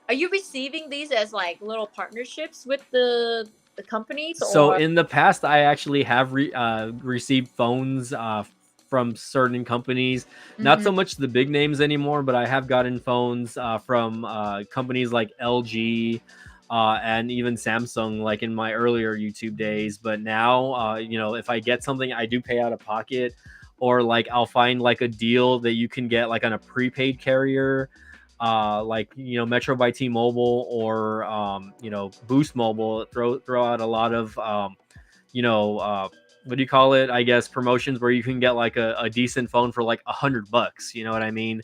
are you receiving these as like little partnerships with the companies, So or in the past, I actually have received phones from certain companies. Not so much the big names anymore, but I have gotten phones from companies like LG and even Samsung, like in my earlier YouTube days. But now, you know, if I get something, I do pay out of pocket, or like I'll find like a deal that you can get like on a prepaid carrier, like, you know, Metro by T-Mobile, or you know, Boost Mobile throw out a lot of you know, what do you call it, I guess, promotions where you can get like a decent phone for like $100, you know what I mean?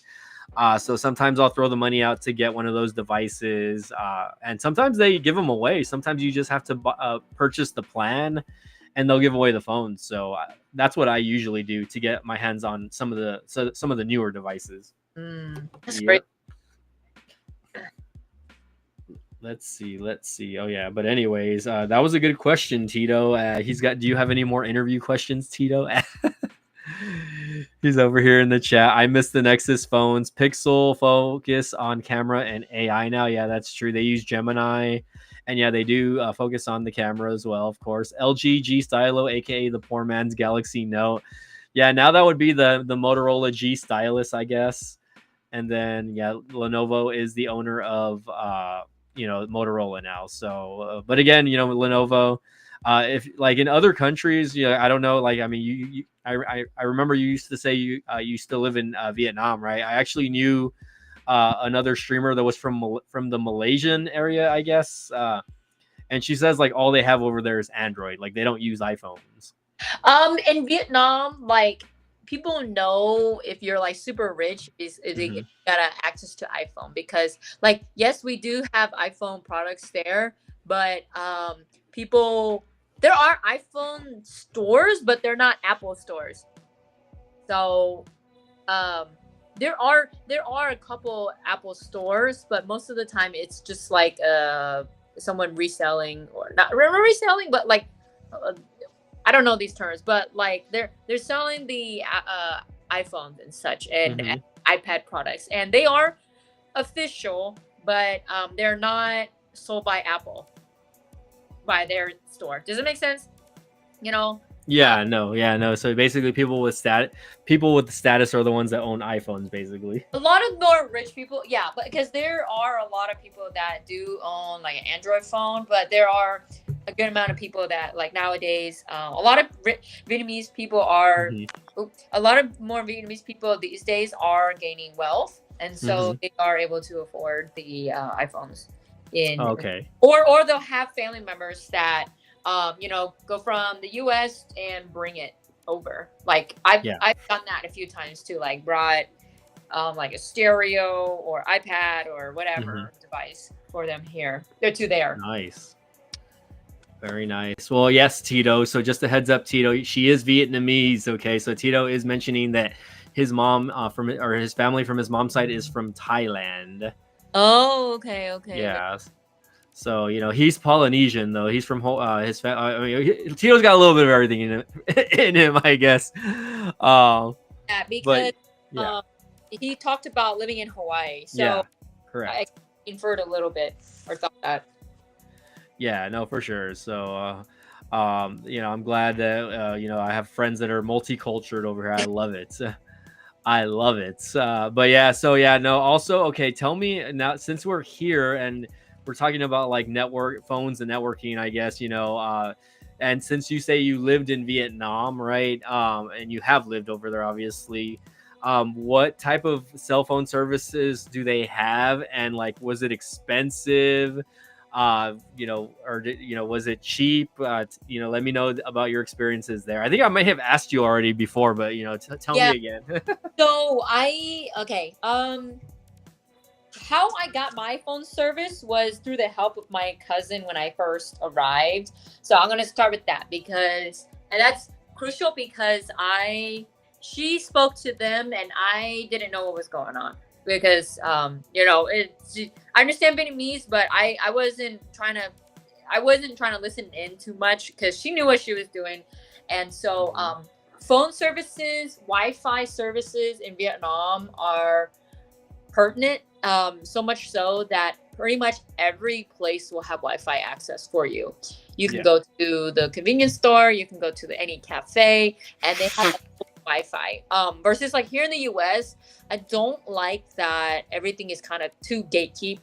So sometimes I'll throw the money out to get one of those devices, and sometimes they give them away. Sometimes you just have to purchase the plan, and they'll give away the phone. So that's what I usually do to get my hands on some of the newer devices. that's Yep. great. Let's see. Oh yeah, but anyways, that was a good question, Tito. Do you have any more interview questions, Tito? He's over here in the chat. I miss the Nexus phones. Pixel focus on camera and AI now. Yeah, that's true. They use Gemini, and yeah, they do focus on the camera as well. Of course, LG G Stylo, aka the poor man's Galaxy Note. Yeah, now that would be the Motorola G Stylus, I guess. And then yeah, Lenovo is the owner of Motorola now. So, but again, Lenovo. If like in other countries, I don't know. Like, I mean, I remember you used to say you still live in Vietnam, right? I actually knew another streamer that was from the Malaysian area, I guess. And she says like all they have over there is Android. Like they don't use iPhones. In Vietnam, like people know if you're like super rich is you got access to iPhone, because like yes, we do have iPhone products there, but people, there are iPhone stores, but they're not Apple stores. So there are a couple Apple stores, but most of the time it's just like someone reselling, or not reselling, but like I don't know these terms, but like they're selling the iPhones and such, and iPad products, and they are official, but they're not sold by Apple, by their store. Does it make sense? Yeah, no. So basically, people with the status are the ones that own iPhones, basically. A lot of more rich people, yeah, but because there are a lot of people that do own like an Android phone, but there are a good amount of people that like nowadays, a lot of Vietnamese people are, a lot of more Vietnamese people these days are gaining wealth, and so they are able to afford the iPhones. Or they'll have family members that go from the US and bring it over. Like I've done that a few times too, like brought like a stereo or iPad or whatever device for them here. They're too there. Nice. Very nice. Well, yes, Tito. So just a heads up, Tito, she is Vietnamese. Okay. So Tito is mentioning that his mom his family from his mom's side is from Thailand. Oh, okay. Yeah. So he's Polynesian though. He's from his family. Tito's got a little bit of everything in him, I guess. Because he talked about living in Hawaii, so yeah, correct. I inferred a little bit or thought that. Yeah, no, for sure. So, I'm glad that I have friends that are multicultural over here. I love it. I love it. But yeah, so yeah, no. Also, okay, tell me now, since we're here and we're talking about like network phones and networking, I guess, and since you say you lived in Vietnam, right? And you have lived over there, obviously. What type of cell phone services do they have? And like, was it expensive? Or was it cheap? Let me know about your experiences there. I think I might have asked you already before, but tell me again. So how I got my phone service was through the help of my cousin when I first arrived. So I'm gonna start with that and that's crucial because she spoke to them and I didn't know what was going on because I understand Vietnamese, but I wasn't trying to listen in too much because she knew what she was doing, and so phone services, Wi-Fi services in Vietnam are pertinent. So much so that pretty much every place will have Wi-Fi access for you. You can go to the convenience store, you can go to any cafe, and they have Wi-Fi. Versus like here in the US, I don't like that everything is kind of too gatekept.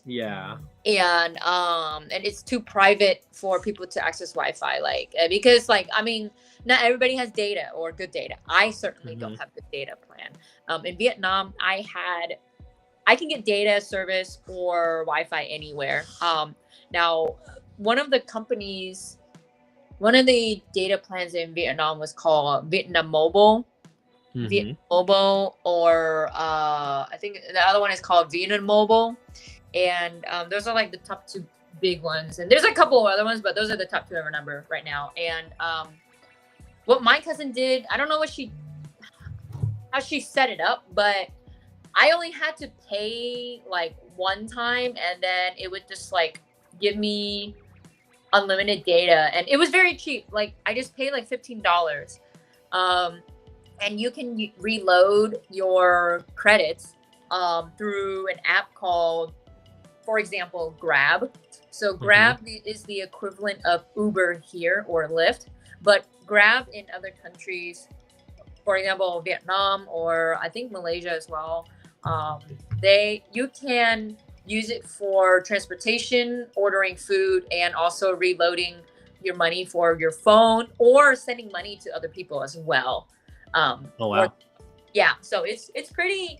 Yeah. And it's too private for people to access Wi-Fi, because not everybody has data or good data. I certainly don't have good data plan. In Vietnam, I can get data service or Wi-Fi anywhere. Now, one of the data plans in Vietnam was called Vietnam Mobile. Vietnam Mobile, or I think the other one is called Vietnam Mobile. And those are like the top two big ones. And there's a couple of other ones, but those are the top two I remember right now. And what my cousin did, I don't know how she set it up, but I only had to pay like one time, and then it would just like give me unlimited data, and it was very cheap. Like I just paid like $15. and you can reload your credits through an app called, for example, Grab. So Grab is the equivalent of Uber here or Lyft, but Grab in other countries, for example, Vietnam or I think Malaysia as well, you can use it for transportation, ordering food, and also reloading your money for your phone or sending money to other people as well. Oh wow. Yeah, so it's pretty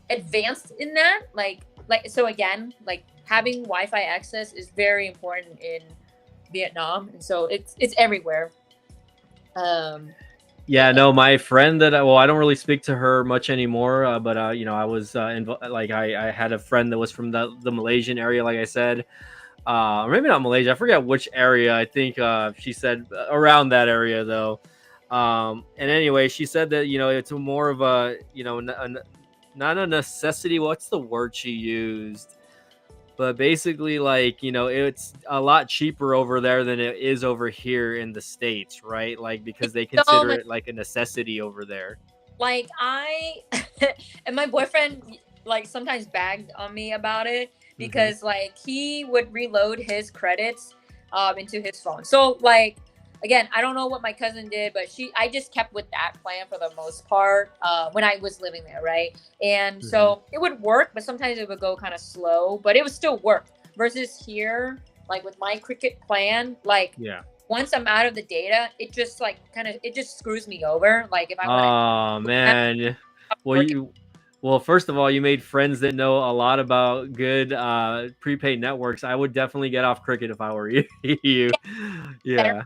advanced in that. Like so again, like having Wi-Fi access is very important in Vietnam, and so it's everywhere. Yeah, no, my friend that I don't really speak to her much anymore, but you know, I was like I had a friend that was from the Malaysian area, like I said, or maybe not Malaysia, I forget which area. I think she said around that area though. And anyway, she said that, you know, it's more of a, you know, not a necessity. What's the word she used? But basically, like, you know, it's a lot cheaper over there than it is over here in the States, right? Like, because they consider it like a necessity over there. Like and my boyfriend like sometimes bagged on me about it because like he would reload his credits into his phone. So like again, I don't know what my cousin did, but I just kept with that plan for the most part when I was living there, right? And so it would work, but sometimes it would go kind of slow, but it would still work. Versus here, like with my Cricket plan, like once I'm out of the data, it just like it just screws me over. Like if I want oh man. Well, first of all, you made friends that know a lot about good prepaid networks. I would definitely get off Cricket if I were you. Yeah.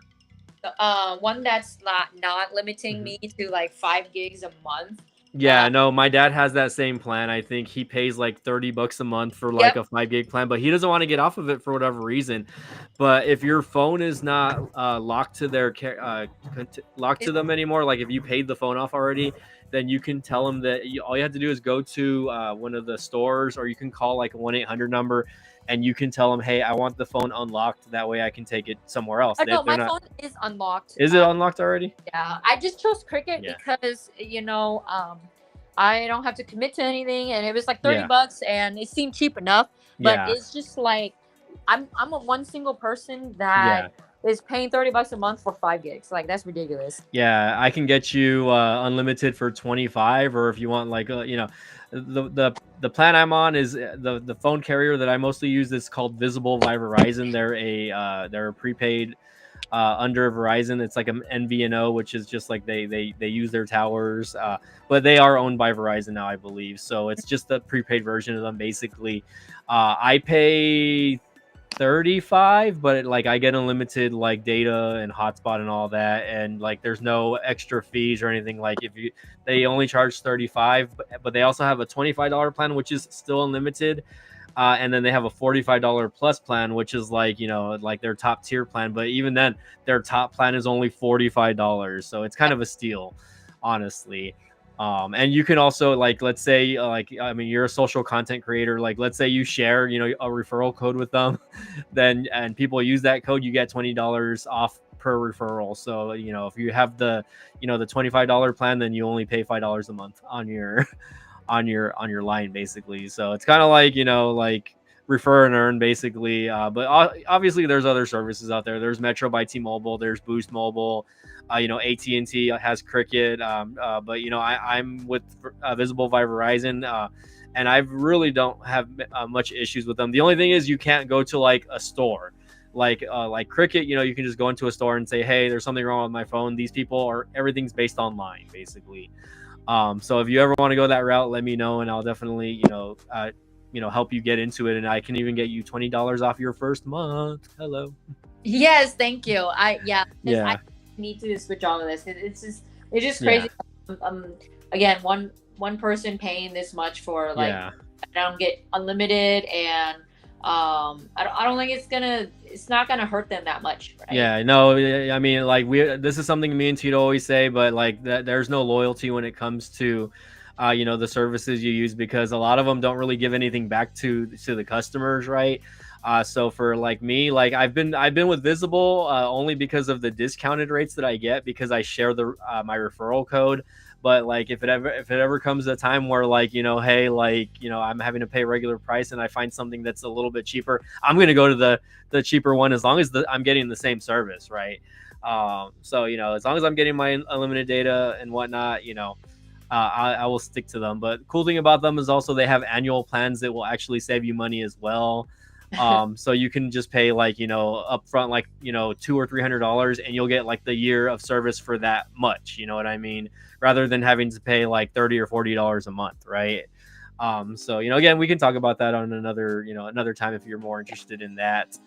One that's not limiting me to like 5 gigs a month. Yeah, no, my dad has that same plan. I think he pays like $30 a month for like a 5 gig plan, but he doesn't want to get off of it for whatever reason. But if your phone is not locked to their locked to them anymore, like if you paid the phone off already, then you can tell them that all you have to do is go to one of the stores, or you can call like a 1-800 number, and you can tell them, hey, I want the phone unlocked. That way I can take it somewhere else. No, my phone is unlocked. Is it unlocked already? Yeah, I just chose Cricket because, you know, I don't have to commit to anything, and it was like $30 and it seemed cheap enough. But it's just like, I'm a one single person that is paying $30 a month for 5 gigs. Like, that's ridiculous. Yeah, I can get you unlimited for 25, or if you want like you know, the plan I'm on is the phone carrier that I mostly use is called Visible by Verizon. They're a prepaid under Verizon. It's like an MVNO, which is just like they use their towers, but they are owned by Verizon now, I believe. So it's just the prepaid version of them basically. I pay 35, but like I get unlimited like data and hotspot and all that, and like there's no extra fees or anything. Like they only charge 35, but they also have a $25 plan, which is still unlimited, and then they have a $45 plus plan, which is like, you know, like their top tier plan. But even then, their top plan is only $45, so it's kind of a steal, honestly. And you can also, like, let's say like, I mean, you're a social content creator, like let's say you share, you know, a referral code with them, then and people use that code, you get $20 off per referral. So, you know, if you have the, you know, the $25 plan, then you only pay $5 a month on your on your line basically. So it's kind of like, you know, like refer and earn basically. But obviously there's other services out there. There's Metro by T-Mobile, there's Boost Mobile, you know, AT&T has Cricket, but you know, I'm with Visible by Verizon, and I really don't have much issues with them. The only thing is you can't go to like a store like Cricket. You know, you can just go into a store and say, hey, there's something wrong with my phone. These people are, everything's based online basically. So if you ever want to go that route, let me know, and I'll definitely, you know, help you get into it, and I can even get you $20 off your first month. Hello. Yes, thank you. I need to switch on to this. It's just crazy. Again, one person paying this much for like, I don't get unlimited, and I don't think it's not gonna hurt them that much, right? Yeah, no, I mean, like this is something me and Tito always say, but like there's no loyalty when it comes to the services you use, because a lot of them don't really give anything back to the customers, right? So for like me, like I've been with Visible only because of the discounted rates that I get, because I share the my referral code. But like if it ever comes a time where like, hey, like, I'm having to pay regular price and I find something that's a little bit cheaper, I'm gonna go to the cheaper one, as long as I'm getting the same service, right? So as long as I'm getting my unlimited data and whatnot, I will stick to them. But cool thing about them is also they have annual plans that will actually save you money as well. So you can just pay like, upfront, like, $200 or $300, and you'll get like the year of service for that much. You know what I mean? Rather than having to pay like $30 or $40 a month, right? So again, we can talk about that on another time if you're more interested in that.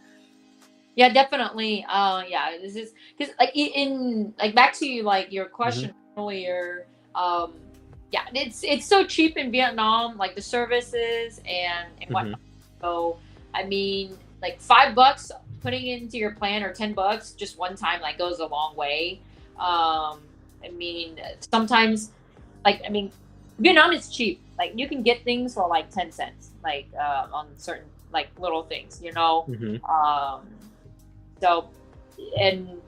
Yeah, definitely. Yeah, this is because like in like back to like your question earlier. Yeah, it's so cheap in Vietnam, like the services and whatnot. So I mean, like $5 putting into your plan, or $10 just one time, like goes a long way. I mean, sometimes, like, I mean, Vietnam is cheap. Like, you can get things for like 10 cents, like on certain like little things, So, and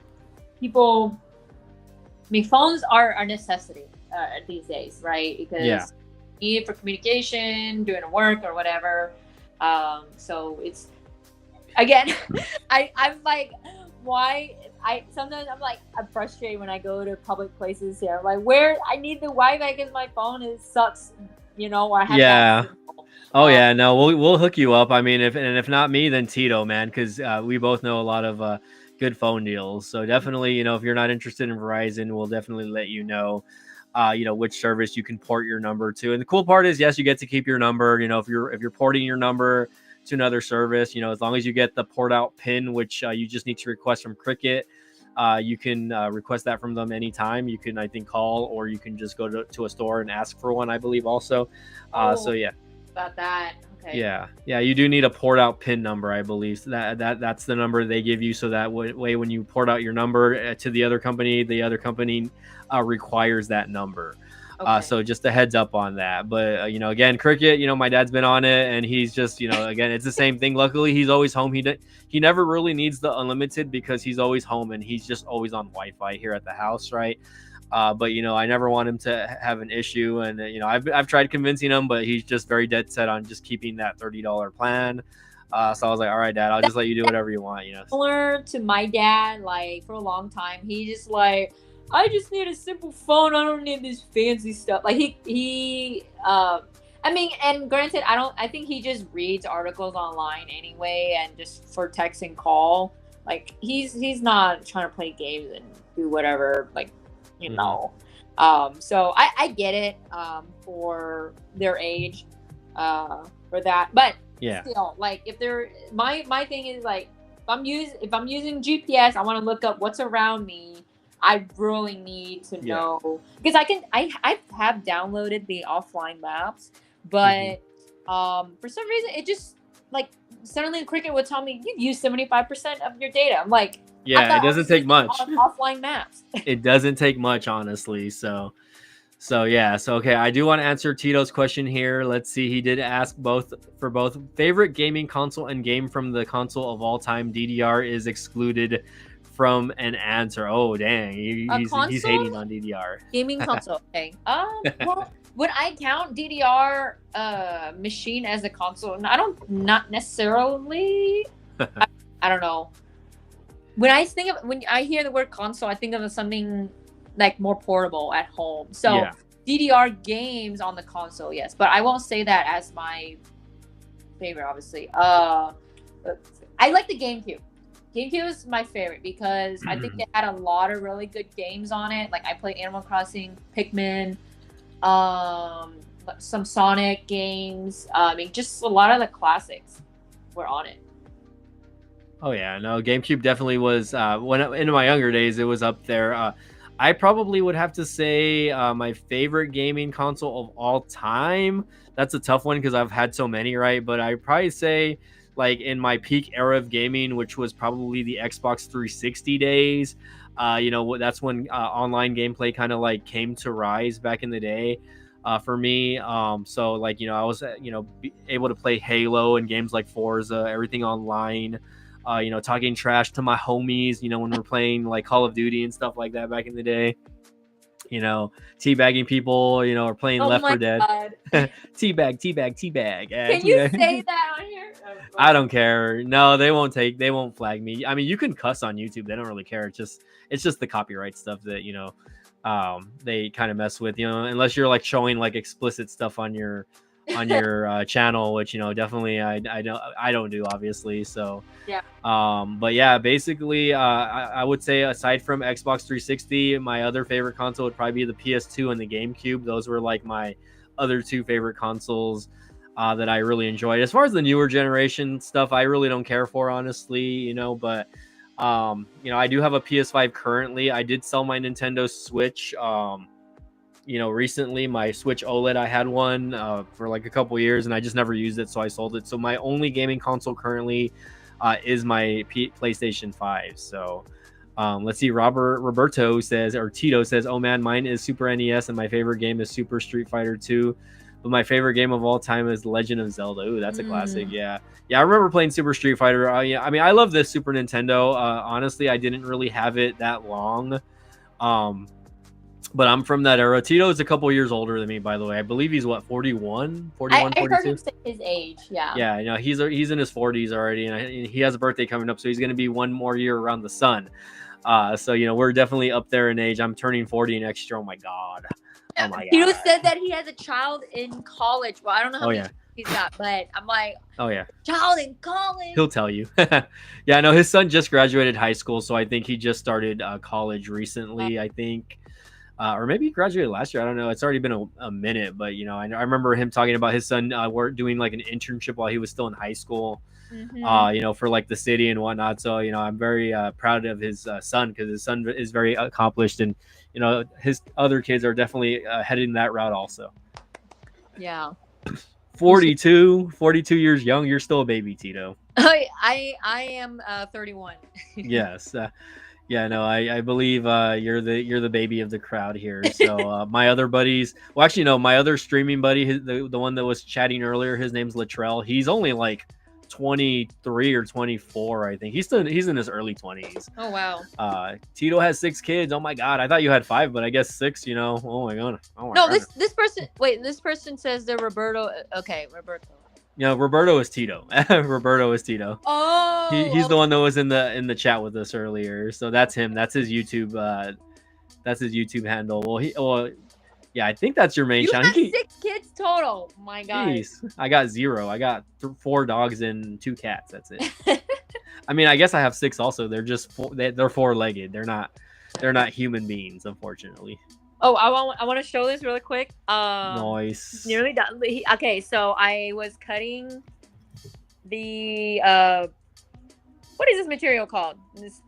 people, I mean, phones are a necessity these days, right? Because you need it for communication, doing work or whatever. So it's, again, I'm like, why? Sometimes I'm frustrated when I go to public places here. Like, where I need the Wi-Fi because my phone sucks, or I have Oh yeah, no, we'll hook you up. I mean, if not me, then Tito, man, because we both know a lot of good phone deals. So definitely, if you're not interested in Verizon, we'll definitely let you know, which service you can port your number to. And the cool part is, yes, you get to keep your number. If you're porting your number to another service, as long as you get the port out pin, which you just need to request from Cricket. You can request that from them anytime. You can, I think, call, or you can just go to a store and ask for one, I believe, also. So yeah. About that. Okay. Yeah, you do need a port out pin number, I believe. So that's the number they give you, so that way when you port out your number to the other company requires that number. Okay. So just a heads up on that. But again, Cricket, my dad's been on it, and he's just, again, it's the same thing. Luckily, he's always home. He never really needs the unlimited because he's always home, and he's just always on Wi-Fi here at the house, right? But I never want him to have an issue, and I've tried convincing him, but he's just very dead set on just keeping that $30 plan. So I was like, all right, Dad, I'll just let you do whatever you want. Similar to my dad, like for a long time, he just like, I just need a simple phone. I don't need this fancy stuff. Like he I mean, and granted, I think he just reads articles online anyway, and just for text and call. Like he's not trying to play games and do whatever, like, so I get it for their age for that, but still, like, if they're my thing is like, if I'm using GPS, I want to look up what's around me. I really need to know, because I have downloaded the offline maps, but for some reason it just, like, suddenly Cricket would tell me you've used 75% of your data. I'm like, yeah, it doesn't take much. Offline maps. It doesn't take much, honestly. So yeah. So okay, I do want to answer Tito's question here. Let's see. He did ask both favorite gaming console and game from the console of all time. DDR is excluded from an answer. Oh dang, he's hating on DDR. Gaming console. Okay. Well, would I count DDR machine as a console? Not necessarily. I don't know. When I hear the word console, I think of something like more portable at home. So DDR games on the console, yes, but I won't say that as my favorite. Obviously, I like the GameCube. GameCube is my favorite because I think it had a lot of really good games on it. Like, I played Animal Crossing, Pikmin, some Sonic games. I mean, just a lot of the classics were on it. Oh yeah, no, GameCube definitely was. When in my younger days, it was up there. I probably would have to say my favorite gaming console of all time. That's a tough one because I've had so many, right? But I'd probably say, like, in my peak era of gaming, which was probably the Xbox 360 days. That's when online gameplay kind of like came to rise back in the day. for me. So like, I was, able to play Halo and games like Forza, everything online, talking trash to my homies, when we're playing like Call of Duty and stuff like that back in the day, teabagging people, or playing Left 4 Dead. Teabag, teabag, teabag. Can you say that on here? I don't care. No, they won't flag me. I mean, you can cuss on YouTube. They don't really care. It's just the copyright stuff that, they kind of mess with, unless you're like showing like explicit stuff on your channel, which, definitely I don't do, obviously. So yeah. But yeah, basically, I would say aside from Xbox 360, my other favorite console would probably be the PS2 and the GameCube. Those were like my other two favorite consoles that I really enjoyed. As far as the newer generation stuff, I really don't care for, honestly, but I do have a PS5 currently. I did sell my Nintendo Switch recently. My Switch OLED, I had one for like a couple years and I just never used it, so I sold it. So my only gaming console currently is my PlayStation 5. So let's see. Roberto says, or Tito says, oh man, mine is Super NES and my favorite game is Super Street Fighter 2. But my favorite game of all time is Legend of Zelda. Ooh, that's a classic. Yeah, I remember playing Super Street Fighter. Yeah, I mean, I love this Super Nintendo. Honestly, I didn't really have it that long. But I'm from that era. Tito is a couple years older than me, by the way. I believe he's 41, 41, I 42. heard him say his age. Yeah. Yeah, he's in his 40s already, and he has a birthday coming up, so he's going to be one more year around the sun. So we're definitely up there in age. I'm turning 40 next year. Oh my god. Oh my god. Tito said that he has a child in college. Well, I don't know how many he's got, but I'm like, oh yeah, child in college. He'll tell you. Yeah, no, his son just graduated high school, so I think he just started college recently. I think. Or maybe he graduated last year. I don't know. It's already been a minute, but I remember him talking about his son doing like an internship while he was still in high school. Mm-hmm. For like the city and whatnot. So I'm very proud of his son, because his son is very accomplished, and his other kids are definitely heading that route also. Yeah. 42 years young. You're still a baby, Tito. I am 31. Yes. Yeah, no, I believe you're the baby of the crowd here. So my other buddies, well, actually no, my other streaming buddy, the one that was chatting earlier, his name's Latrell. He's only like 23 or 24, I think. He's in his early 20s. Oh wow. Tito has 6 kids. Oh my god, I thought you had 5, but I guess 6. Oh my god. No, this person says they're Roberto. Okay, Roberto. Roberto is Tito. Roberto is Tito. Oh, he's the one that was in the chat with us earlier. So that's him. That's his YouTube. That's his YouTube handle. Well, yeah, I think that's your main channel. You have 6 kids total. My God. Jeez, I got 0. I got 4 dogs and 2 cats. That's it. I mean, I guess I have 6 also. They're just they're 4-legged. They're not human beings, unfortunately. Oh, I want to show this really quick. Nice. Nearly done. Okay, so I was cutting the what is this material called? This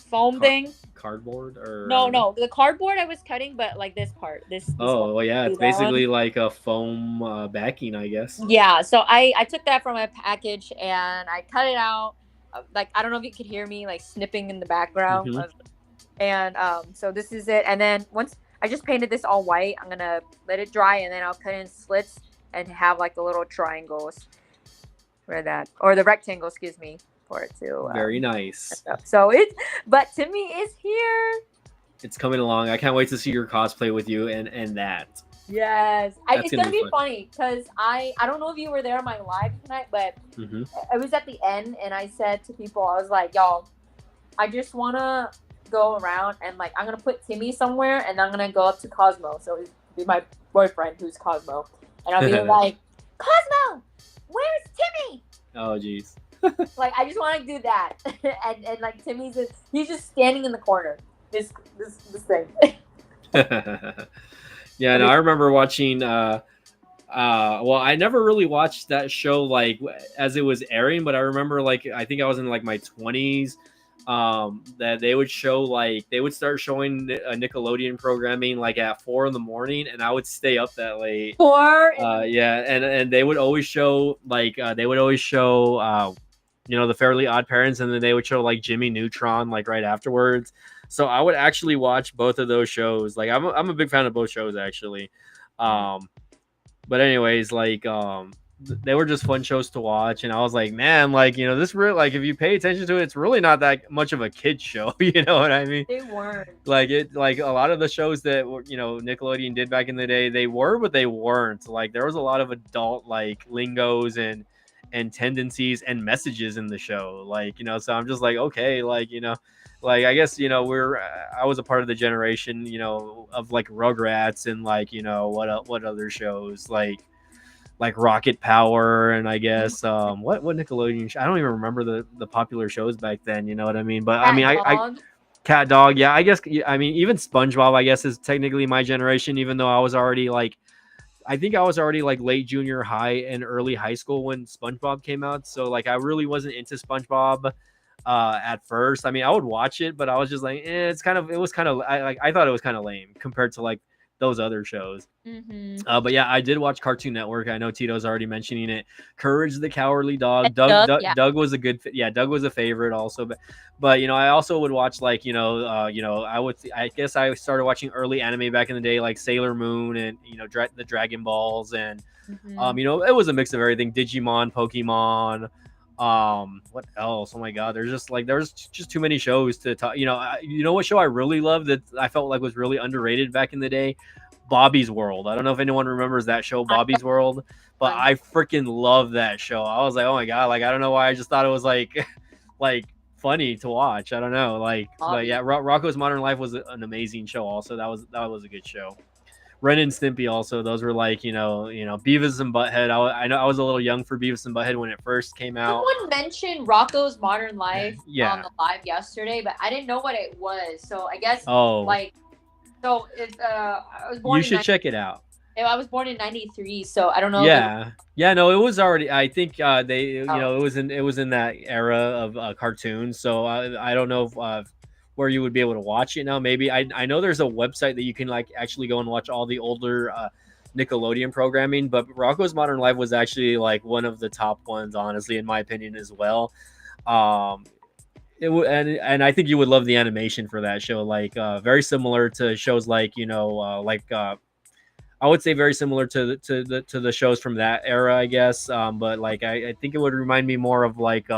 foam thing? Cardboard or no, the cardboard I was cutting, but like this part. This oh, well, yeah, it's basically like a foam backing, I guess. Yeah, so I took that from a package and I cut it out. Like, I don't know if you could hear me like snipping in the background. Mhm. And so this is it. And then once I just painted this all white, I'm gonna let it dry and then I'll cut in slits and have like the little triangles for that, or the rectangle, excuse me, for it to very nice. So but Timmy is here. It's coming along. I can't wait to see your cosplay with you and that. Yes, it's gonna be funny because I don't know if you were there on my live tonight, but I was at the end and I said to people, I was like, y'all, I just wanna go around and like I'm gonna put Timmy somewhere and I'm gonna go up to Cosmo, so he'd be my boyfriend who's Cosmo, and I'll be like, Cosmo, where's Timmy? Oh jeez. Like, I just want to do that. and like Timmy's he's just standing in the corner, this thing. Yeah, no, I remember watching well, I never really watched that show like as it was airing, but I remember like I think I was in like my 20s. That they would start showing Nickelodeon programming like at 4 a.m, and I would stay up that late. 4. Yeah, and they would always show the Fairly Odd Parents, and then they would show like Jimmy Neutron like right afterwards. So I would actually watch both of those shows. Like I'm a big fan of both shows actually. But anyways, like they were just fun shows to watch, and I was like, man, like this real like if you pay attention to it, it's really not that much of a kid show. You know what I mean? They weren't. Like like a lot of the shows that Nickelodeon did back in the day, they were, but they weren't. Like there was a lot of adult like lingos and tendencies and messages in the show. Like so I'm just like, okay, like like I guess I was a part of the generation of like Rugrats and like what other shows like Rocket Power, and I guess what Nickelodeon I don't even remember the popular shows back then, you know what I mean? But I mean I Cat Dog, yeah, I guess I mean even SpongeBob I guess is technically my generation, even though I was already like I think I was already like late junior high and early high school when SpongeBob came out. So like I really wasn't into SpongeBob at first. I mean, I would watch it, but I was just like, it was kind of I thought it was kind of lame compared to like those other shows. But yeah, I did watch Cartoon Network. I know Tito's already mentioning it. Courage the Cowardly Dog. Doug was a good. Yeah, Doug was a favorite also. But I also would watch like I guess I started watching early anime back in the day, like Sailor Moon and the Dragon Balls, and it was a mix of everything. Digimon, Pokemon. What else? Oh my god, there's just too many shows to talk. What show I really loved that I felt like was really underrated back in the day? Bobby's World. I don't know if anyone remembers that show, Bobby's World, but I freaking love that show. I was like, oh my god, like I don't know why I just thought it was like like funny to watch. I don't know, like but yeah, Rocko's Modern Life was an amazing show. Also, that was a good show. Ren and Stimpy also, those were like Beavis and Butthead. I know I was a little young for Beavis and Butthead when it first came out. Someone mentioned Rocko's Modern Life on the live yesterday, but I didn't know what it was. So I guess so it's I was born. You should check it out. I was born in '93, so I don't know. Yeah, no, it was already. I think they, it was in that era of cartoons. So I don't know if, where you would be able to watch it now. Maybe I know there's a website that you can like actually go and watch all the older Nickelodeon programming. But Rocko's Modern Life was actually like one of the top ones, honestly, in my opinion as well. And I think you would love the animation for that show. Like very similar to shows like I would say very similar to the shows from that era, I guess. But like I think it would remind me more of like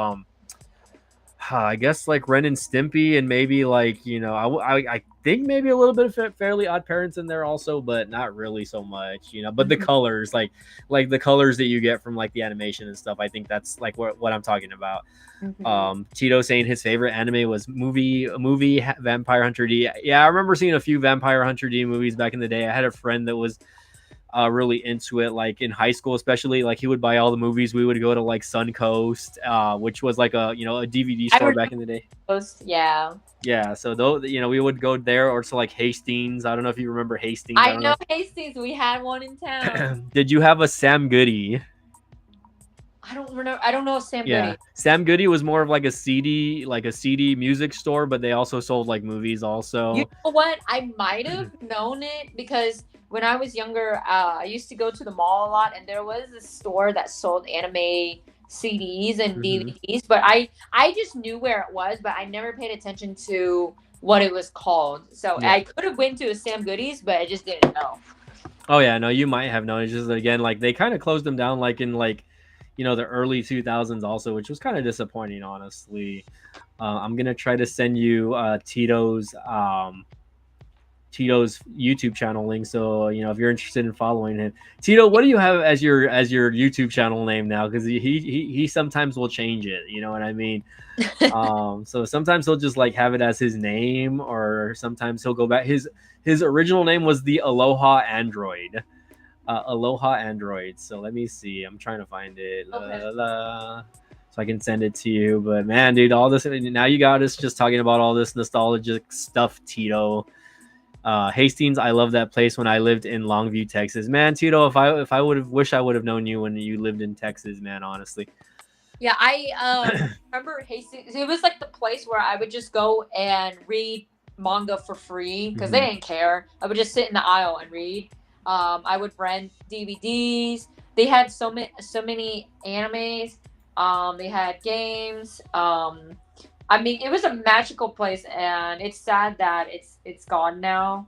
I guess like Ren and Stimpy, and maybe like I think maybe a little bit of Fairly Odd Parents in there also, but not really so much. But the colors, like the colors that you get from like the animation and stuff, I think that's like what I'm talking about. Tito saying his favorite anime was movie Vampire Hunter D. Yeah, I remember seeing a few Vampire Hunter D movies back in the day. I had a friend that was really into it, like in high school especially. Like he would buy all the movies. We would go to like Suncoast, which was like a a DVD store back in the day. Yeah, so though we would go there, or to like Hastings. I don't know if you remember Hastings. I know Hastings. We had one in town. Did you have a Sam Goody? I don't remember. I don't know Sam Goody. Sam Goody was more of like a CD music store, but they also sold like movies also. You know what? I might have known it because when I was younger, I used to go to the mall a lot, and there was a store that sold anime CDs and DVDs. But I just knew where it was, but I never paid attention to what it was called. So I could have went to a Sam Goody's, but I just didn't know. Oh yeah, no, you might have known. It's just again like they kind of closed them down like in like the early 2000s also, which was kind of disappointing, honestly. I'm gonna try to send you Tito's YouTube channel link, so if you're interested in following him. Tito, what do you have as your YouTube channel name now? Because he sometimes will change it, you know what I mean? So sometimes he'll just like have it as his name, or sometimes he'll go back. His original name was the Aloha Android. Aloha Android. So let me see. I'm trying to find it. So I can send it to you. But man, dude, all this now you got us just talking about all this nostalgic stuff, Tito. Hastings, I love that place when I lived in Longview, Texas. Man, Tito, if I would have wished I would have known you when you lived in Texas, man, honestly. Yeah, I remember Hastings. It was like the place where I would just go and read manga for free because they didn't care. I would just sit in the aisle and read. I would rent DVDs. They had so many animes. They had games. I mean, it was a magical place, and it's sad that it's gone now.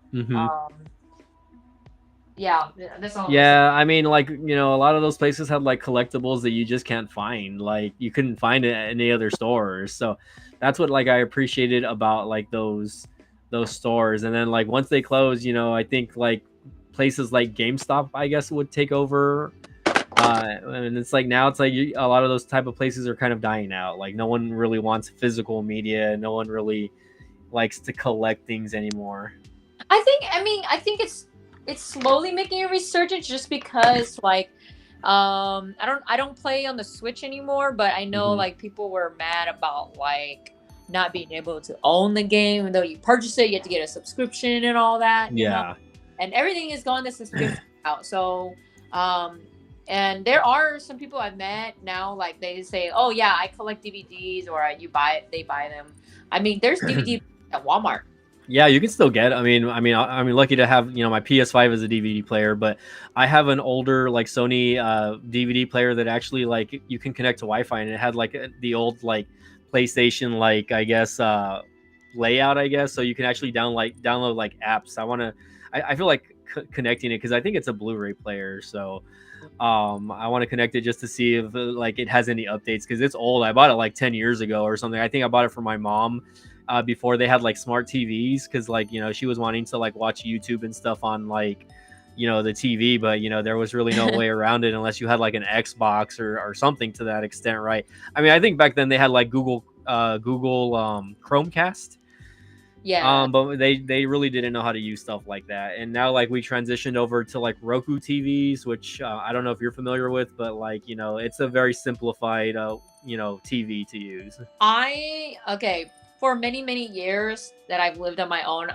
Yeah, that's all. Yeah, I mean, like, a lot of those places have like collectibles that you just can't find. Like, you couldn't find it at any other stores. So that's what like I appreciated about like those stores. And then like once they close, I think like places like GameStop, I guess, would take over. And it's like now it's like a lot of those type of places are kind of dying out. Like no one really wants physical media. No one really likes to collect things anymore. I think it's slowly making a resurgence just because like I don't play on the Switch anymore, but I know like people were mad about like not being able to own the game. Even though you purchase it, you have to get a subscription and all that. You know? And everything is going to subscription out. So and there are some people I've met now, like they say, "Oh yeah, I collect DVDs," or they buy them. I mean, there's DVD at Walmart. Yeah, you can still get. I'm lucky to have my PS5 as a DVD player, but I have an older like Sony DVD player that actually like you can connect to Wi-Fi, and it had like the old like PlayStation like I guess layout, I guess, so you can actually download like apps. I feel like connecting it because I think it's a Blu-ray player, so I want to connect it just to see if like it has any updates because it's old. I bought it like 10 years ago or something. I think I bought it for my mom before they had like smart TVs because like she was wanting to like watch YouTube and stuff on like the TV, but there was really no way around it unless you had like an Xbox or something to that extent, right? I mean, I think back then they had like Google Chromecast. Yeah. But they really didn't know how to use stuff like that. And now like we transitioned over to like Roku TVs, which I don't know if you're familiar with, but like, it's a very simplified TV to use. For many, many years that I've lived on my own,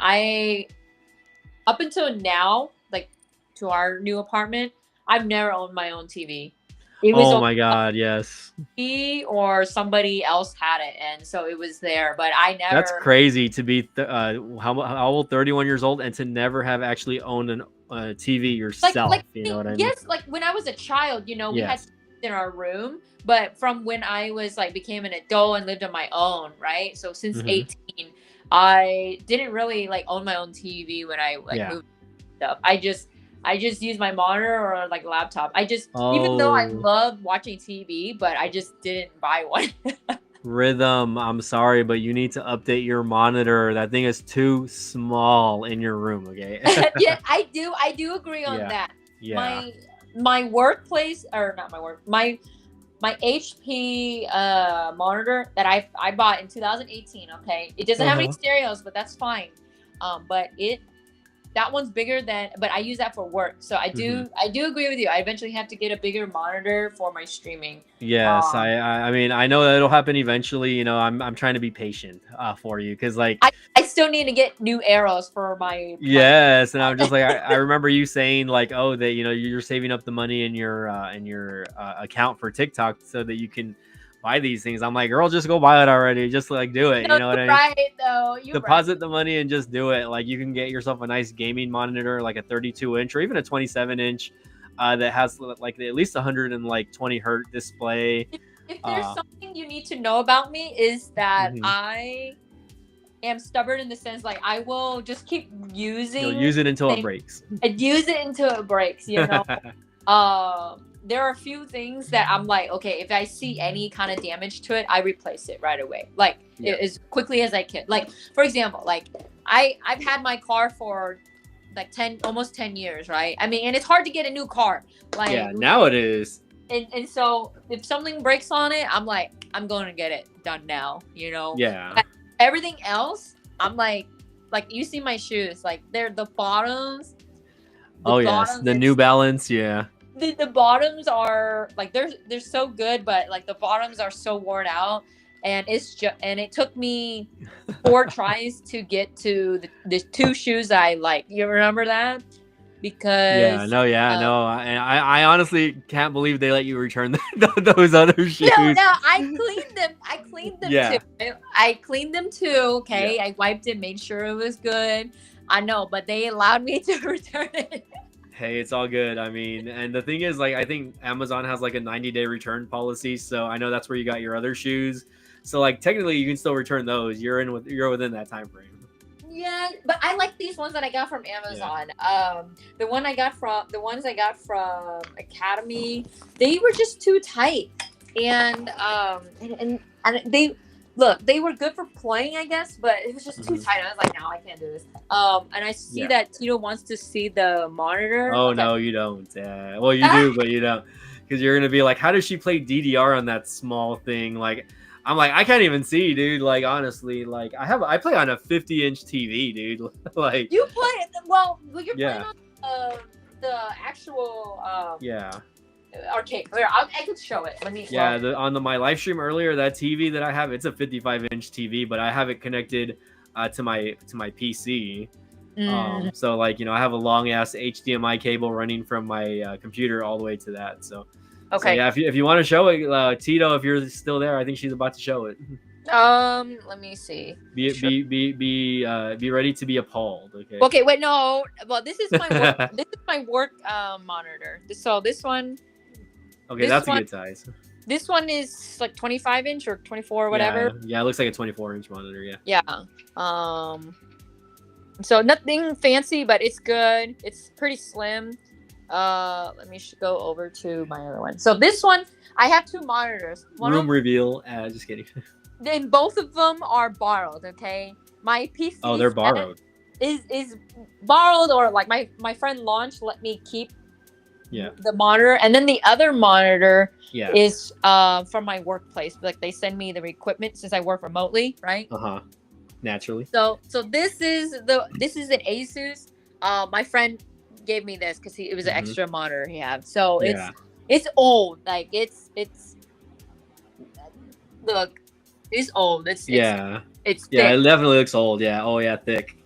up until now, like to our new apartment, I've never owned my own TV. It was oh my God, yes. Me or somebody else had it, and so it was there. But I never. That's crazy to be how old? 31 years old, and to never have actually owned a TV yourself. You know what I mean? Yes, like when I was a child, we had in our room, but from when I was like became an adult and lived on my own, right? So since 18, I didn't really like own my own TV when I moved stuff. I just use my monitor or like laptop. Even though I love watching TV, but I just didn't buy one. Rhythm, I'm sorry, but you need to update your monitor. That thing is too small in your room, okay? Yeah, I do agree on that. Yeah. My workplace, or not my work, my HP monitor that I bought in 2018, okay? It doesn't have any stereos, but that's fine. But that one's bigger but I use that for work. So I do agree with you. I eventually have to get a bigger monitor for my streaming. Yes, I mean, I know that it'll happen eventually. I'm trying to be patient for you because like I still need to get new arrows for my. Yes, and I'm just like I remember you saying like, oh, that you're saving up the money in your account for TikTok so that you can buy these things. I'm like, girl, just go buy it already. Just like do it. You know what I mean? Right though. Deposit the money and just do it. Like you can get yourself a nice gaming monitor, like a 32-inch or even a 27-inch, that has like at least 120 hertz display. If there's something you need to know about me is that I am stubborn in the sense like I will just keep using. You'll use it until it breaks. And use it until it breaks. There are a few things that I'm like, okay, if I see any kind of damage to it, I replace it right away, like as quickly as I can. Like for example, like I've had my car for like almost 10 years, right? I mean, and it's hard to get a new car. Like now it is. And so if something breaks on it, I'm like, I'm going to get it done now. Yeah. But everything else, I'm like you see my shoes, like they're the bottoms. Yes, the New Balance, yeah. The bottoms are like they're so good, but like the bottoms are so worn out, and it took me 4 tries to get to the 2 shoes I like. You remember that? Because I honestly can't believe they let you return those other shoes. No, I cleaned them. Too. I cleaned them too. Okay, I wiped it, made sure it was good. I know, but they allowed me to return it. Hey, it's all good. I mean, and the thing is, like, I think Amazon has like a 90-day return policy, so I know that's where you got your other shoes. So, like, technically, you can still return those. You're within that time frame. Yeah, but I like these ones that I got from Amazon. The ones I got from Academy, they were just too tight, and they were good for playing, I guess, but it was just too tight. I was like, no, I can't do this. And I see that Tito wants to see the monitor. Oh no, you don't. Yeah, well, you do, but you don't, because you're gonna be like, how does she play DDR on that small thing? Like, I'm like, I can't even see, dude. Like, honestly, like, I play on a 50-inch TV, dude. Like, you play you're playing on the actual arcade. Here, I could show it. Let me. Yeah, on my live stream earlier, that TV that I have, it's a 55-inch TV, but I have it connected to my PC. So like, I have a long ass HDMI cable running from my computer all the way to that. So. Okay. So, yeah, if you want to show it, Tito, if you're still there, I think she's about to show it. Let me see. Be ready to be appalled. Okay. Okay. Wait. No. Well, this is my work. This is my work monitor. So this one. Okay, that's a good size. This one is like 25-inch or 24 or whatever. Yeah, it looks like a 24-inch monitor. Yeah. Yeah. So nothing fancy, but it's good. It's pretty slim. Let me go over to my other one. So this one, I have two monitors. Room reveal. Just kidding. Then both of them are borrowed. Okay, my PC. Oh, they're borrowed. Is borrowed, or like my friend Launch let me keep. Yeah. The monitor, and then the other monitor. Yeah. Is from my workplace. Like they send me the equipment since I work remotely, right? Naturally. So this is an Asus. My friend gave me this because it was an extra monitor he had. So it's old. Like it's look, it's old. It's thick. It definitely looks old. Yeah. Oh yeah, thick.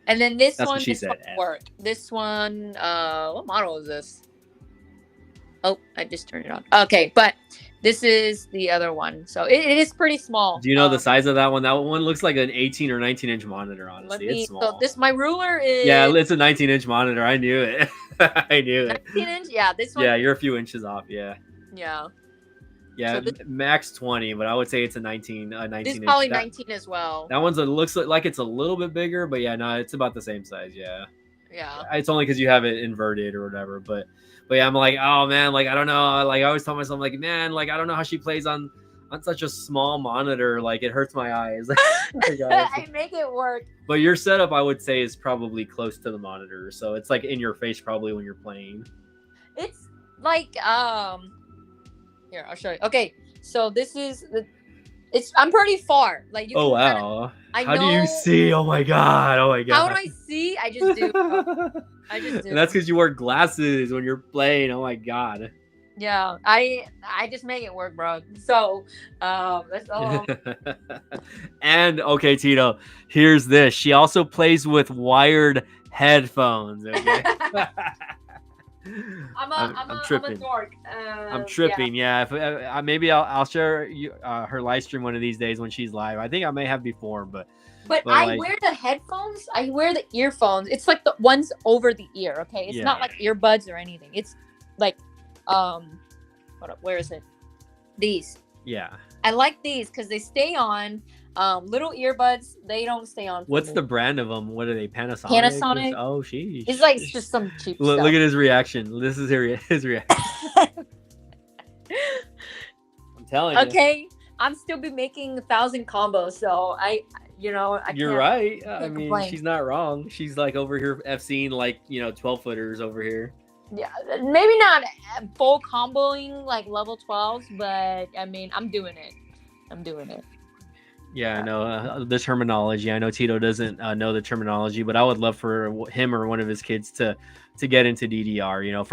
And then this That's one what she is said. work. This one, what model is this? Oh, I just turned it on. Okay, but this is the other one. So it is pretty small. Do you know the size of that one? That one looks like an 18 or 19-inch monitor, honestly. It's small. So my ruler is... Yeah, it's a 19-inch monitor. I knew it. I knew it. 19-inch? Yeah, this one... Yeah, you're a few inches off, yeah. Yeah. Yeah, so max 20, but I would say it's a 19 It's inch. probably 19 as well. That one's looks like it's a little bit bigger, but yeah, no, it's about the same size, yeah. Yeah. It's only because you have it inverted or whatever, but yeah, I'm like, oh man, like I don't know, like I always tell myself, like, man, like I don't know how she plays on such a small monitor, like it hurts my eyes. I make it work. But your setup, I would say, is probably close to the monitor, so it's like in your face probably when you're playing. It's like here, I'll show you. Okay, so this is I'm pretty far. Like you. Oh wow! How do you see? Oh my god! Oh my god! How do I see? I just do. I just do. And that's because you wear glasses when you're playing. Oh my god! Yeah, I just make it work, bro. So, that's all. And okay, Tito, here's this. She also plays with wired headphones. Okay. I'm tripping. I'm a dork. I'm tripping. Yeah. If, maybe I'll share her live stream one of these days when she's live. I think I may have before, but I wear the headphones. I wear the earphones. It's like the ones over the ear. Okay, it's not like earbuds or anything. It's like where is it? These. Yeah. I like these because they stay on. Little earbuds, they don't stay on. What's the brand of them? What are they? Panasonic? Panasonic. Oh, sheesh. It's like just some cheap stuff. Look at his reaction. This is his reaction. I'm telling you. Okay, I'm still be making 1,000 combos, so You're right. I mean, complain. She's not wrong. She's like over here FCing like 12-footers over here. Yeah, maybe not full comboing like level 12s, but I mean, I'm doing it. Yeah, I know the terminology. I know Tito doesn't know the terminology, but I would love for him or one of his kids to get into DDR.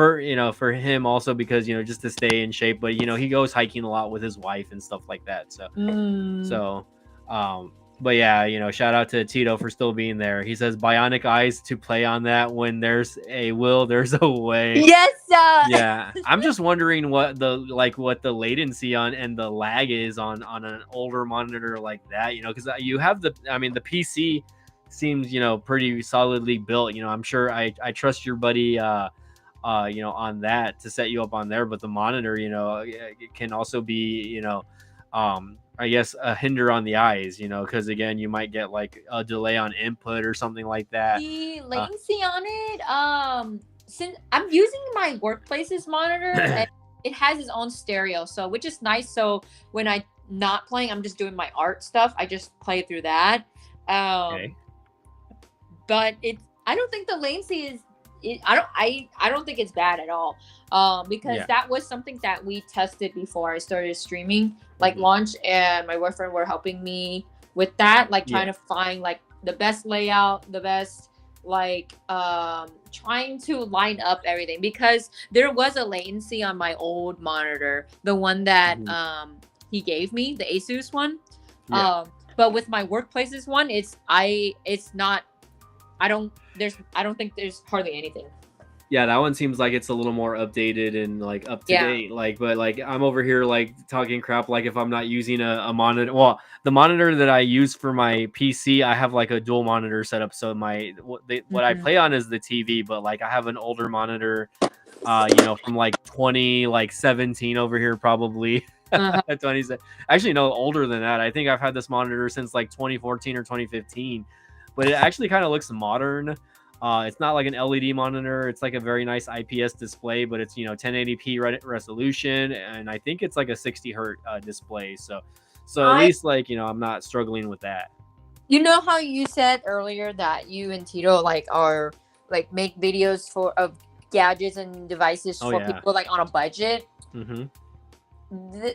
For him also because just to stay in shape. But he goes hiking a lot with his wife and stuff like that. But yeah, shout out to Tito for still being there. He says bionic eyes to play on that. When there's a will, there's a way. Yes. Yeah, I'm just wondering what the latency on and the lag is on an older monitor like that. Because you have the PC seems pretty solidly built. I'm sure I trust your buddy on that to set you up on there. But the monitor, it can also be I guess a hinder on the eyes, you know, because again, you might get like a delay on input or something like that. The latency on it, since I'm using my workplace's monitor, and it has its own stereo, so which is nice. So when I'm not playing, I'm just doing my art stuff. I just play through that. Okay. But I don't think the latency is. I don't think it's bad at all. Because that was something that we tested before I started streaming, like launch, and my boyfriend were helping me with that, like trying to find like the best layout, the best like trying to line up everything, because there was a latency on my old monitor, the one that he gave me, the Asus one. But with my workplace's one, it's not. I don't think there's hardly anything. Yeah, that one seems like it's a little more updated and like up to date. Like, but like I'm over here like talking crap. Like if I'm not using a monitor, well, the monitor that I use for my PC, I have like a dual monitor setup. So what I play on is the TV, but like I have an older monitor, you know, from like 2017 over here probably. 20, actually no, older than that. I think I've had this monitor since like 2014 or 2015, but it actually kind of looks modern. It's not like an LED monitor. It's like a very nice IPS display, but it's, you know, 1080p resolution, and I think it's like a 60 hertz display. So at least like, you know, I'm not struggling with that. You know how you said earlier that you and Tito like are like make videos of gadgets and devices for people like on a budget.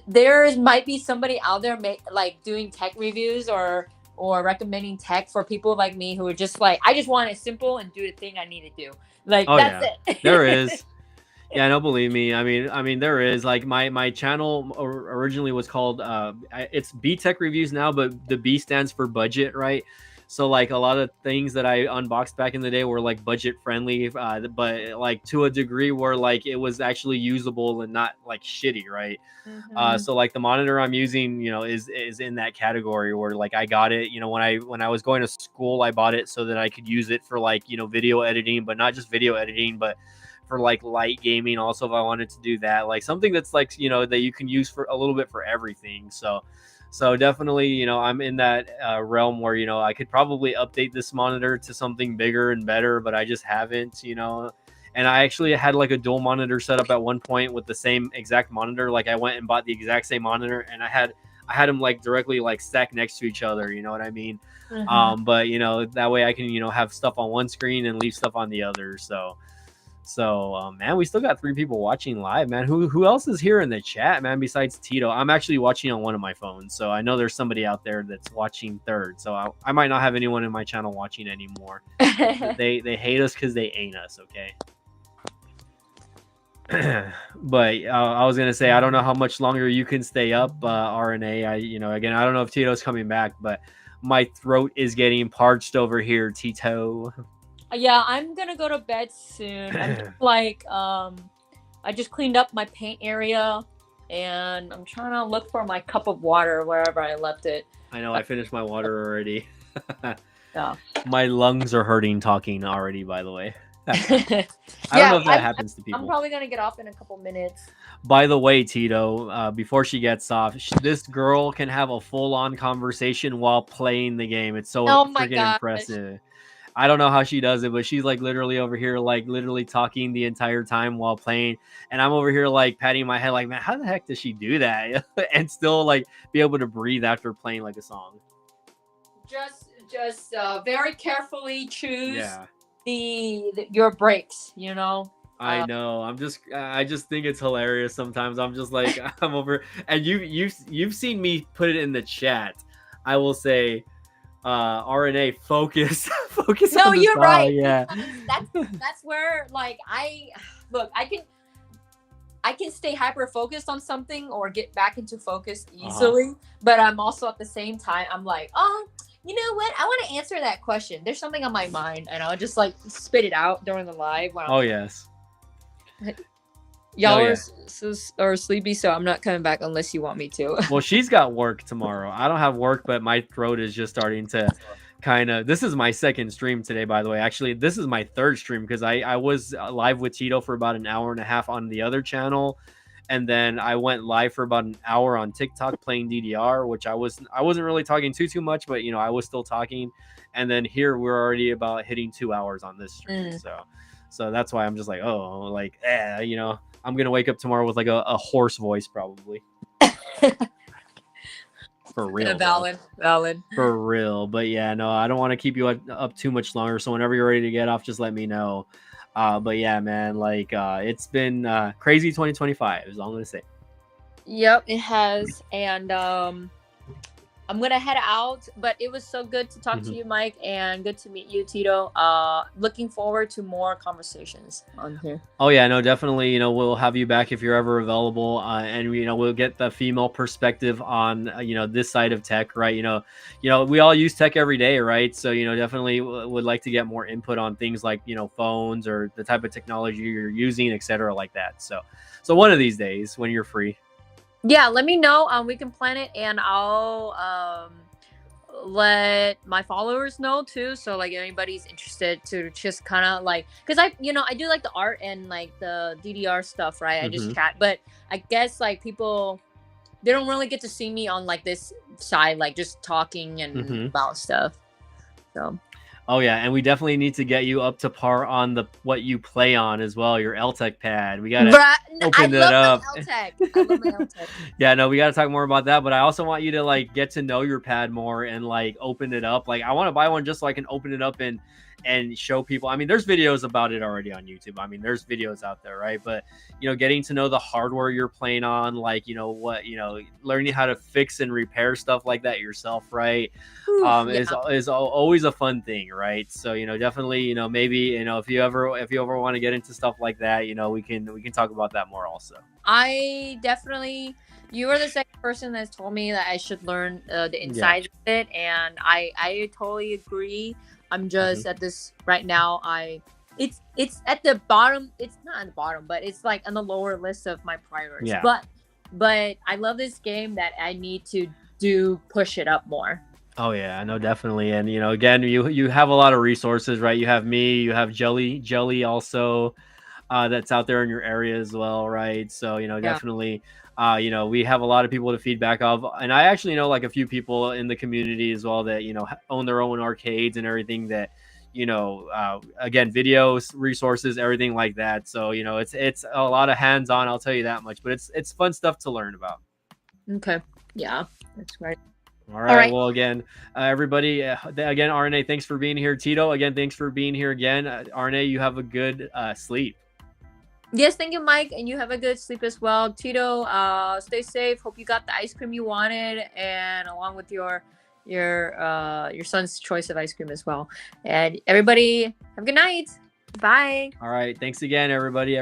There might be somebody out there like doing tech reviews or recommending tech for people like me who are just like, I just want it simple and do the thing I need to do. Like that's it. There is. Yeah, no, believe me. I mean, there is like my channel originally was called it's B Tech Reviews now, but the B stands for budget, right? So like a lot of things that I unboxed back in the day were like budget friendly, but like to a degree where like it was actually usable and not like shitty, right? So like the monitor I'm using, you know, is in that category where like I got it, you know, when I was going to school, I bought it so that I could use it for like, you know, video editing, but not just video editing, but for like light gaming also if I wanted to do that, like something that's like, you know, that you can use for a little bit for everything. So definitely, you know, I'm in that realm where, you know, I could probably update this monitor to something bigger and better, but I just haven't, you know. And I actually had like a dual monitor setup at one point with the same exact monitor. Like I went and bought the exact same monitor, and I had them like directly like stacked next to each other. You know what I mean? But you know, that way I can, you know, have stuff on one screen and leave stuff on the other. So man, we still got 3 people watching live, man. Who else is here in the chat, man, besides Tito? I'm actually watching on one of my phones, so I know there's somebody out there that's watching third. So I might not have anyone in my channel watching anymore. They hate us because they ain't us, okay? But I was gonna say, I don't know how much longer you can stay up, RNA. You know, again, I don't know if Tito's coming back, but my throat is getting parched over here, Tito. Yeah, I'm gonna go to bed soon. I'm just like, I just cleaned up my paint area, and I'm trying to look for my cup of water wherever I left it. I know, I finished my water already. Yeah. My lungs are hurting talking already, by the way. I don't know if that happens to people. I'm probably gonna get off in a couple minutes. By the way, Tito, before she gets off, this girl can have a full-on conversation while playing the game. It's so freaking impressive. I don't know how she does it, but she's like literally over here, like literally talking the entire time while playing. And I'm over here like patting my head like, man, how the heck does she do that? And still like be able to breathe after playing like a song. Just very carefully choose your breaks, you know? I know. I just think it's hilarious sometimes. I'm just like, I'm over, and you've seen me put it in the chat. I will say, RNA, focus no, on the you're song. right. Yeah, that's where like I can stay hyper focused on something or get back into focus easily, but I'm also at the same time I'm like, oh, you know what, I want to answer that question, there's something on my mind, and I'll just like spit it out during the live. Yes. Y'all are sleepy, so I'm not coming back unless you want me to. Well, she's got work tomorrow. I don't have work, but my throat is just starting to kind of. This is my second stream today, by the way. Actually, this is my third stream because I was live with Tito for about an hour and a half on the other channel, and then I went live for about an hour on TikTok playing DDR, which I wasn't really talking too much, but I was still talking. And then here we're already about hitting 2 hours on this stream. So that's why I'm just like, I'm gonna wake up tomorrow with like a hoarse voice probably. For real. Valid. For real. But yeah, no, I don't want to keep you up too much longer. So whenever you're ready to get off, just let me know. But yeah, man, like it's been crazy 2025 is all I'm gonna say. Yep, it has. And I'm gonna head out, but it was so good to talk to you, Mike, and good to meet you, Tito. Looking forward to more conversations on here. Oh yeah, no, definitely. We'll have you back if you're ever available, and we'll get the female perspective on this side of tech, right? We all use tech every day, right? So definitely would like to get more input on things like phones or the type of technology you're using, etc., like that. So one of these days when you're free. Yeah, let me know. We can plan it, and I'll let my followers know too. So like, anybody's interested to just kind of like, because I do like the art and like the DDR stuff, right? I just chat, but I guess like people, they don't really get to see me on like this side, like just talking and about stuff. So. Oh yeah, and we definitely need to get you up to par on what you play on as well, your LTEC pad. We gotta open it up. I love my LTEC. Yeah, no, we gotta talk more about that. But I also want you to like get to know your pad more and like open it up. Like I want to buy one just so I can open it up and show people. I mean, there's videos about it already on YouTube. I mean, there's videos out there, right? But getting to know the hardware you're playing on, like learning how to fix and repair stuff like that yourself, right? Is always a fun thing, right? So definitely maybe if you ever want to get into stuff like that, we can talk about that more also. I definitely, you are the second person that's told me that I should learn the insides of it, and I totally agree. I'm just at this right now. It's at the bottom. It's not at the bottom, but it's like on the lower list of my priorities. Yeah. But I love this game that I need to push it up more. Oh yeah, no, definitely. And again, you have a lot of resources, right? You have me, you have Jelly also, that's out there in your area as well, right? So definitely. We have a lot of people to feedback of, and I actually know like a few people in the community as well that own their own arcades and everything that again, videos, resources, everything like that. So it's a lot of hands-on, I'll tell you that much, but it's fun stuff to learn about. Okay, yeah, that's right. All right. Well, again, everybody, again, RNA, thanks for being here. Tito, again, thanks for being here again. RNA, you have a good sleep. Yes, thank you, Mike, and you have a good sleep as well. Tito, stay safe. Hope you got the ice cream you wanted, and along with your son's choice of ice cream as well. And everybody, have a good night. Bye. All right. Thanks again, everybody.